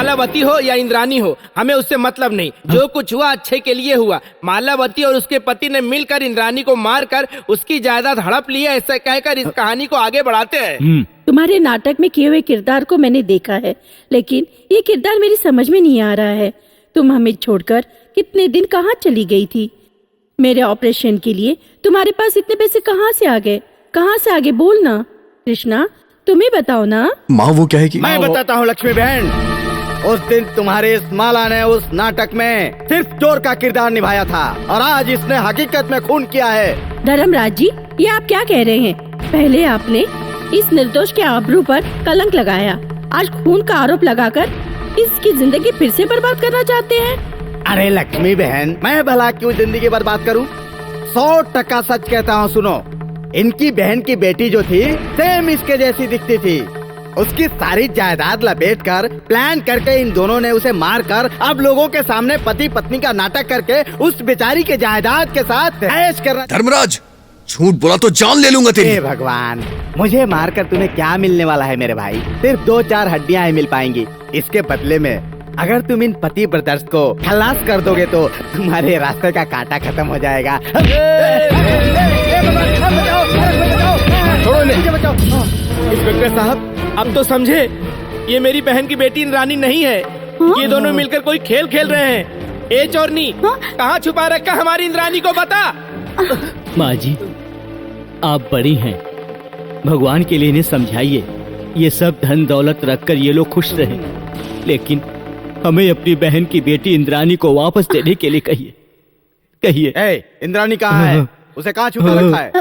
मालावती हो या इंद्रानी हो, हमें उससे मतलब नहीं। जो कुछ हुआ अच्छे के लिए हुआ। मालावती और उसके पति ने मिलकर इंद्रानी को मारकर उसकी जायदाद हड़प ली है, ऐसा कहकर इस कहानी को आगे बढ़ाते हैं। तुम्हारे नाटक में किए हुए किरदार को मैंने देखा है, लेकिन ये किरदार मेरी समझ में नहीं आ रहा है। तुम हमें छोड़कर कितने दिन कहाँ चली गई थी? मेरे ऑपरेशन के लिए तुम्हारे पास इतने पैसे कहाँ से आ गए? कहाँ से आगे बोलना कृष्णा, तुम्हें बताओ ना। माँ वो क्या है कि मैं बताता हूँ लक्ष्मी बहन। उस दिन तुम्हारे इस माला ने उस नाटक में सिर्फ चोर का किरदार निभाया था और आज इसने हकीकत में खून किया है। धर्मराज जी, ये आप क्या कह रहे हैं? पहले आपने इस निर्दोष के आबरू पर कलंक लगाया, आज खून का आरोप लगाकर इसकी जिंदगी फिर से बर्बाद करना चाहते हैं। अरे लक्ष्मी बहन, मैं भला क्यों जिंदगी बर्बाद करूं? 100% सच कहता हूं। सुनो, इनकी बहन की बेटी जो थी सेम इसके जैसी दिखती थी। उसकी सारी जायदाद लपेटकर प्लान करके इन दोनों ने उसे मारकर अब लोगों के सामने पति पत्नी का नाटक करके उस बेचारी के जायदाद के साथ ऐश करना। धर्मराज, झूठ बोला तो जान ले लूंगा तेरी। हे भगवान, मुझे मारकर तुम्हें क्या मिलने वाला है मेरे भाई? सिर्फ 2-4 हड्डियां ही मिल पाएंगी। इसके बदले में अगर तुम इन पति ब्रदर्स को खलास कर दोगे तो तुम्हारे रास्ते का कांटा खत्म हो जाएगा। इंस्पेक्टर साहब, अब तो समझे, ये मेरी बहन की बेटी इंद्रानी नहीं है। ये दोनों मिलकर कोई खेल खेल रहे हैं। ए चोरनी, कहाँ छुपा रखा हमारी इंद्रानी को बता। माँ जी, आप बड़ी हैं, भगवान के लिए इन्हें समझाइए। ये सब धन दौलत रखकर ये लोग खुश रहे, लेकिन हमें अपनी बहन की बेटी इंद्रानी को वापस देने के लिए कहिए। कहिए। इंद्रानी कहाँ है? उसे कहाँ छुपा रखा है?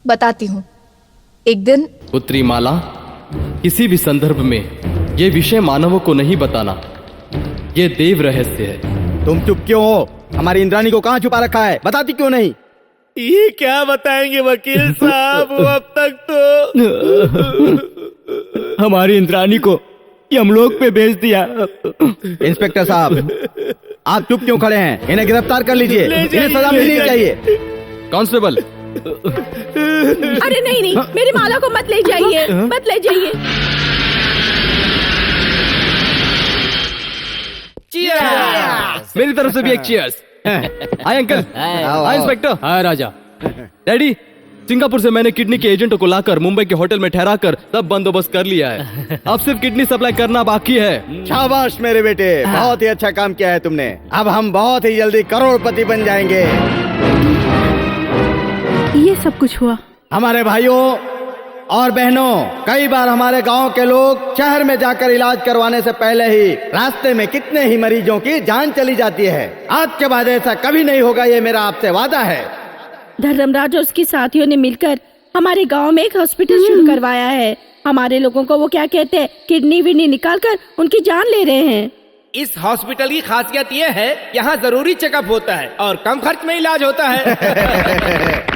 बताती हूँ। एक दिन पुत्री माला, किसी भी संदर्भ में ये विषय मानवों को नहीं बताना, ये देव रहस्य है। तुम चुप क्यों हो? हमारी इंद्रानी को कहाँ छुपा रखा है? बताती क्यों नहीं? ये क्या बताएंगे वकील साहब? वो अब तक तो हमारी इंद्रानी को यमलोक पे भेज दिया। इंस्पेक्टर साहब, आप चुप क्यों खड़े हैं? इन्हें गिरफ्तार कर लीजिए। इन्हें सजा मिलनी चाहिए। कांस्टेबल। अरे नहीं नहीं, मेरी माला को मत ले जाइए, मत ले जाइए। मेरी तरफ से भी एक cheers. Hi uncle. Hi inspector. Hi Raja. Daddy, Singapore से मैंने किडनी के एजेंटों को लाकर मुंबई के होटल में ठहराकर सब बंदोबस्त कर लिया है। अब सिर्फ किडनी सप्लाई करना बाकी है। शाबाश मेरे बेटे, बहुत ही अच्छा काम किया है तुमने। अब हम बहुत ही जल्दी करोड़पति बन जाएंगे। ये सब कुछ हुआ। हमारे भाइयों और बहनों, कई बार हमारे गांव के लोग शहर में जाकर इलाज करवाने से पहले ही रास्ते में कितने ही मरीजों की जान चली जाती है। आज के बाद ऐसा कभी नहीं होगा, ये मेरा आपसे वादा है। धर्मराज और उसके साथियों ने मिलकर हमारे गांव में एक हॉस्पिटल शुरू करवाया है। हमारे लोगों को वो क्या कहते हैं, किडनी विडनी निकाल कर उनकी जान ले रहे हैं। इस हॉस्पिटल की खासियत ये है, यहाँ जरूरी चेकअप होता है और कम खर्च में इलाज होता है।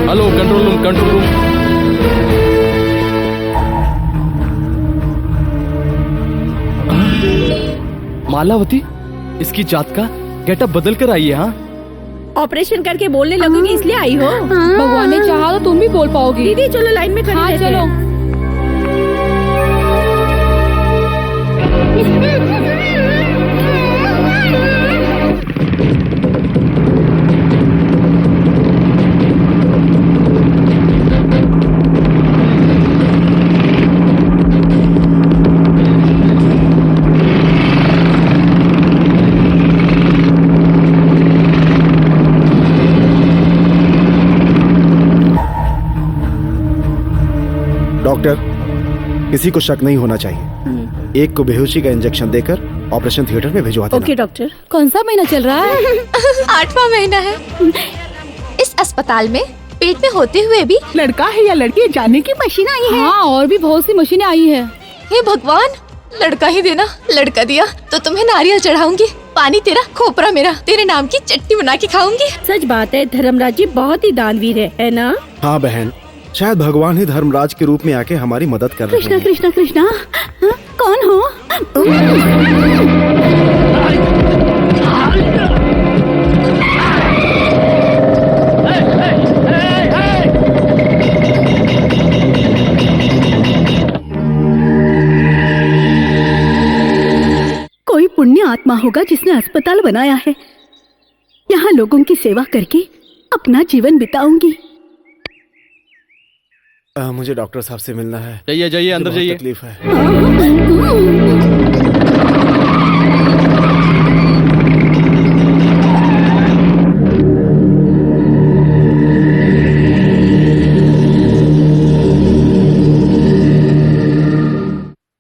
Hello control room, control room. Malavati, इसकी जात का गेटअप बदल कर आई है। हाँ, ऑपरेशन करके बोलने लगोगी इसलिए आई हो। भगवान ने चाहा तो तुम भी बोल पाओगी। दीदी चलो लाइन में खड़ी रहते चलो। हैं। डॉक्टर, किसी को शक नहीं होना चाहिए। एक को बेहोशी का इंजेक्शन देकर ऑपरेशन थिएटर में भिजवा देना। Okay doctor. कौन सा महीना चल रहा है? 8वां महीना है। इस अस्पताल में पेट में होते हुए भी लड़का है या लड़की जानने की मशीन आई है। हाँ, और भी बहुत सी मशीनें आई है। हे भगवान, लड़का ही देना। लड़का दिया तो तुम्हें नारियल चढ़ाऊंगी। पानी तेरा, खोपरा मेरा, तेरे नाम की चटनी बना के खाऊंगी। सच बात है, धर्मराज जी बहुत ही दानवीर है ना? हाँ बहन, शायद भगवान ही धर्मराज के रूप में आके हमारी मदद कर रहे कृष्णा हैं। कृष्णा कृष्णा, हाँ, कौन हो? कोई पुण्य आत्मा होगा जिसने अस्पताल बनाया है। यहाँ लोगों की सेवा करके अपना जीवन बिताऊंगी। मुझे डॉक्टर साहब से मिलना है। जाइए जाइए, अंदर बहुत जाइए। तकलीफ है।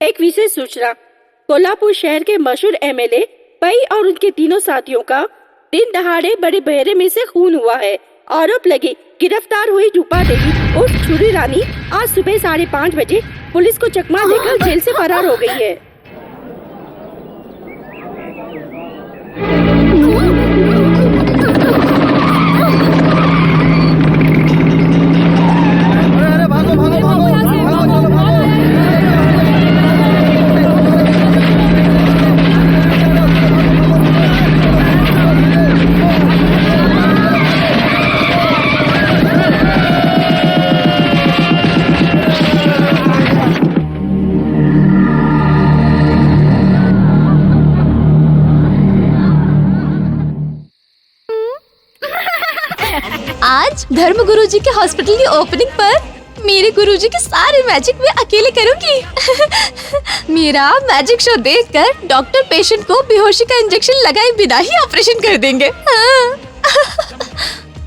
एक विशेष सूचना, कोल्हापुर शहर के मशहूर एमएलए पई और उनके तीनों साथियों का दिन दहाड़े बड़े बहरे में से खून हुआ है। आरोप लगे गिरफ्तार हुई रूपा देवी उस छुरी रानी आज सुबह 5:30 बजे पुलिस को चकमा देकर जेल से फरार हो गई है। आज धर्म गुरुजी के हॉस्पिटल की ओपनिंग पर मेरे गुरुजी के सारे मैजिक मैं अकेले करूंगी। मेरा मैजिक शो देखकर डॉक्टर पेशेंट को बेहोशी का इंजेक्शन लगाए बिना ही ऑपरेशन कर देंगे।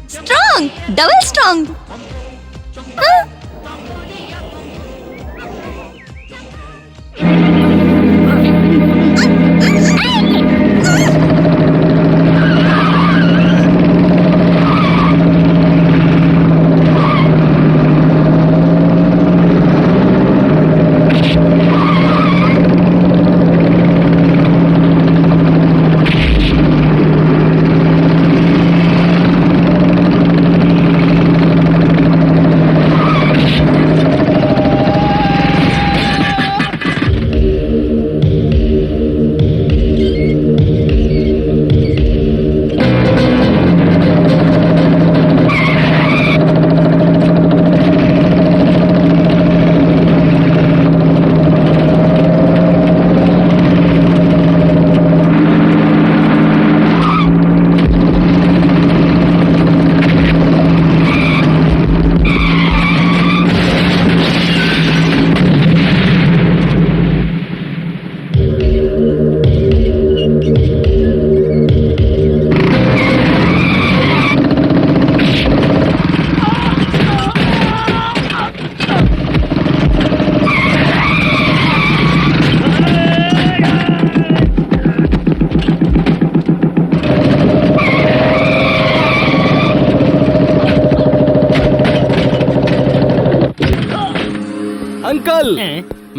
Strong, double strong.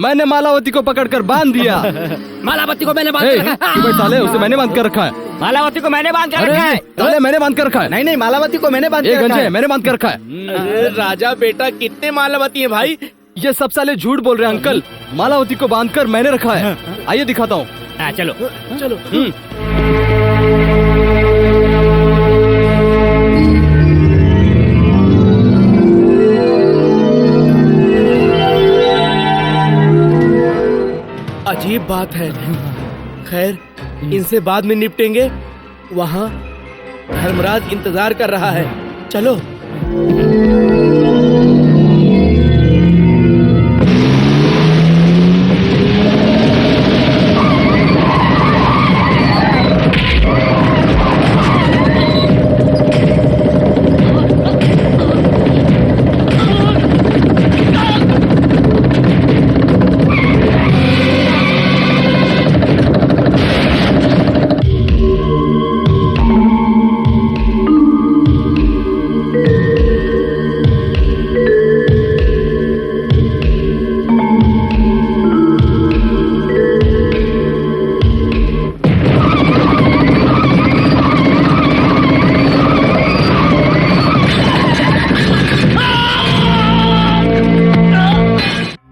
मैंने मालावती को पकड़कर बांध दिया। मालावती को मैंने बांध ए, कर रखा है। तू भाई साले, उसे मैंने बांध कर रखा है। मालावती को मैंने बांध कर रखा है। साले मैंने बांध कर रखा है। नहीं नहीं, मालावती को मैंने बांध के रखा है। मैंने बांध कर रखा है। अरे राजा बेटा, कितने मालावती है भाई? ये सब साले झूठ बोल रहे हैं अंकल। मालावती को बांध कर मैंने रखा है। आइए दिखाता हूँ। चलो चलो। अजीब बात है। खैर, इनसे बाद में निपटेंगे। वहाँ धर्मराज इंतजार कर रहा है। चलो।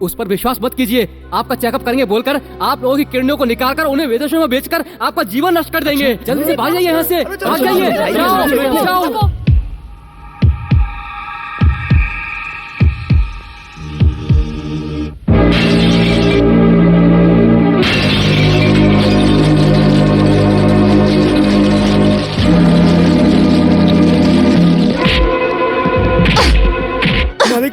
उस पर विश्वास मत कीजिए। आपका चेकअप करेंगे बोलकर आप लोगों की किडनियों को निकालकर उन्हें विदेशों में बेचकर आपका जीवन नष्ट कर देंगे। जल्दी से भाग जाइए यहाँ से, भाग जाइए। जाओ, जाओ।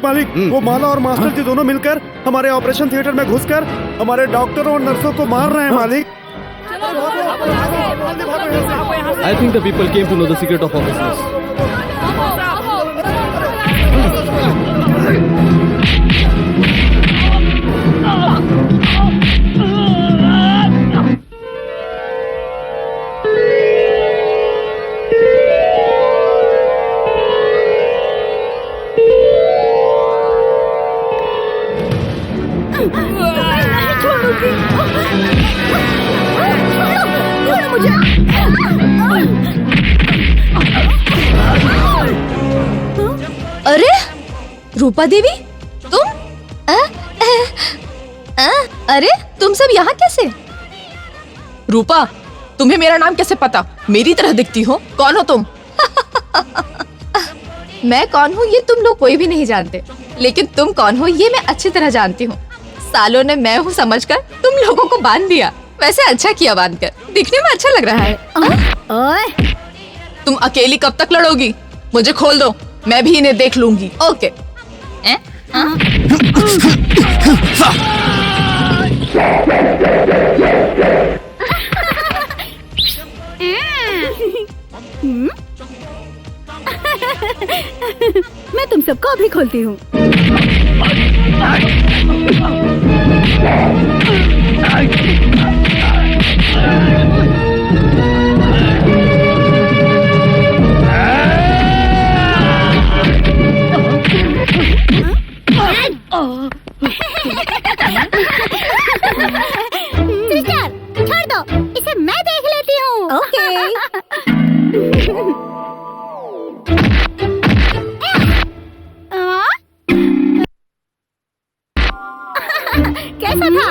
मालिक, वो माला और मास्टर जी दोनों मिलकर हमारे ऑपरेशन थिएटर में घुसकर हमारे डॉक्टरों और नर्सों को मार रहे हैं मालिक। I think the people came to know the secret of our business. अरे रूपा देवी, तुम? अरे तुम सब यहाँ कैसे? रूपा, तुम्हें मेरा नाम कैसे पता? मेरी तरह दिखती हो। कौन हो तुम? मैं कौन हूँ ये तुम लोग कोई भी नहीं जानते, लेकिन तुम कौन हो ये मैं अच्छी तरह जानती हूँ। सालों ने मैं हूँ समझकर तुम लोगों को बांध दिया। वैसे अच्छा किया बांधकर, दिखने में अच्छा लग रहा है। तुम अकेली कब तक लड़ोगी? मुझे खोल दो, मैं भी इन्हें देख लूंगी। ओके। मैं तुम सबको अभी खोलती हूँ। सिस्टर, छोड़ दो, इसे मैं देख लेती हूँ। ओके। कैसा था?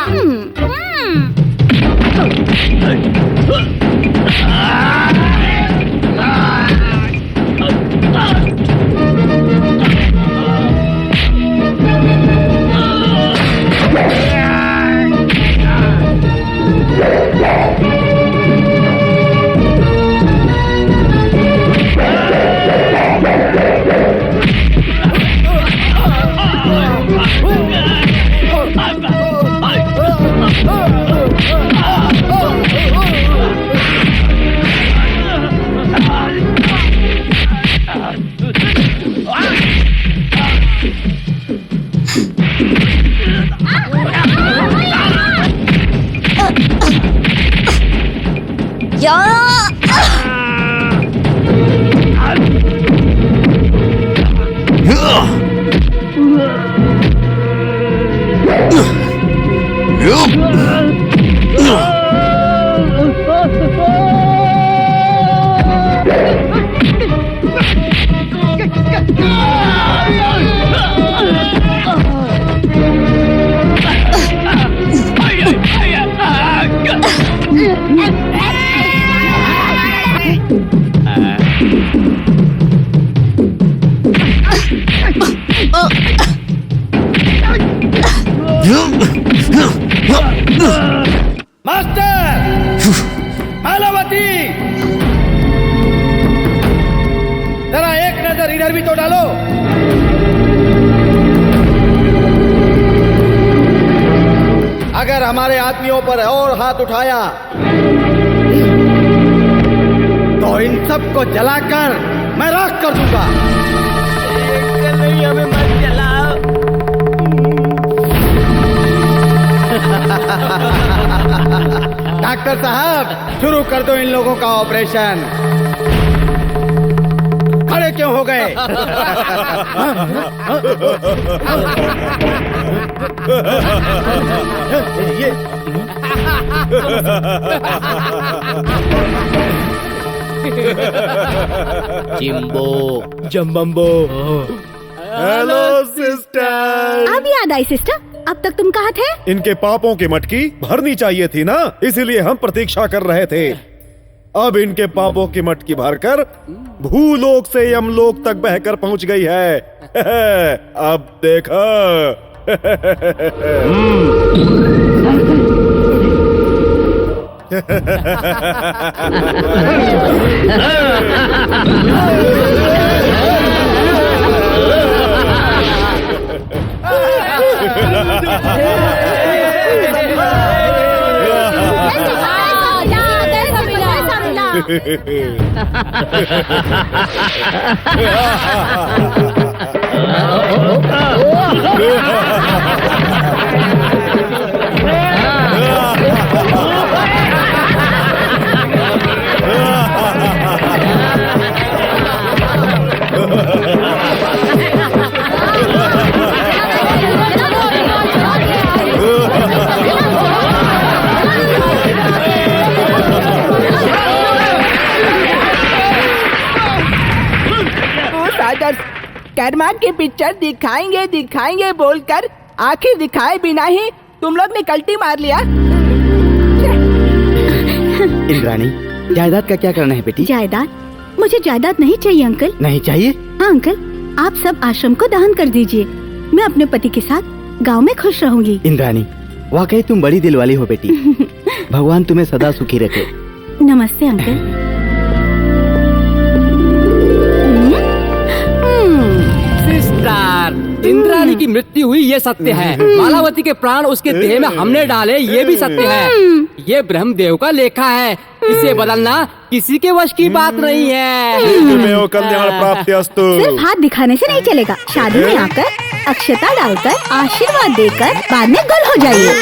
मास्टर, मालावती, जरा एक नजर इधर भी तो डालो। अगर हमारे आदमियों पर और हाथ उठाया तो इन सबको जलाकर मैं राख कर दूंगा। हमें मत जलाओ। डॉक्टर साहब, शुरू कर दो इन लोगों का ऑपरेशन। खड़े क्यों हो गए? ये जिम्बो जम्बम्बो। Hello sister. सिस्टर। अब याद आई सिस्टर, अब तक तुम कहाँ थे? इनके पापों की मटकी भरनी चाहिए थी ना, इसीलिए हम प्रतीक्षा कर रहे थे। अब इनके पापों की मटकी भरकर भूलोक से यमलोक तक बहकर पहुंच गई है। अब देखो। कैटमैन की पिक्चर दिखाएंगे दिखाएंगे बोलकर आखिर दिखाए बिना ही तुम लोग ने कल्टी मार लिया। इंद्राणी, जायदाद का क्या करना है बेटी? जायदाद? मुझे जायदाद नहीं चाहिए अंकल। नहीं चाहिए? हाँ अंकल, आप सब आश्रम को दान कर दीजिए। मैं अपने पति के साथ गांव में खुश रहूंगी। इंद्राणी, वाकई तुम बड़ी दिल वाली हो बेटी। भगवान तुम्हें सदा सुखी रखे। नमस्ते अंकल। इंद्राणी की मृत्यु हुई ये सत्य है। मालावती के प्राण उसके देह में हमने डाले ये भी सत्य है। ये ब्रह्मदेव का लेखा है, इसे बदलना किसी के वश की बात नहीं है। कल्याण प्राप्तिस्तु। सिर्फ हाथ दिखाने से नहीं चलेगा, शादी में आकर अक्षता डालकर आशीर्वाद देकर बाद में गुल हो जाइए।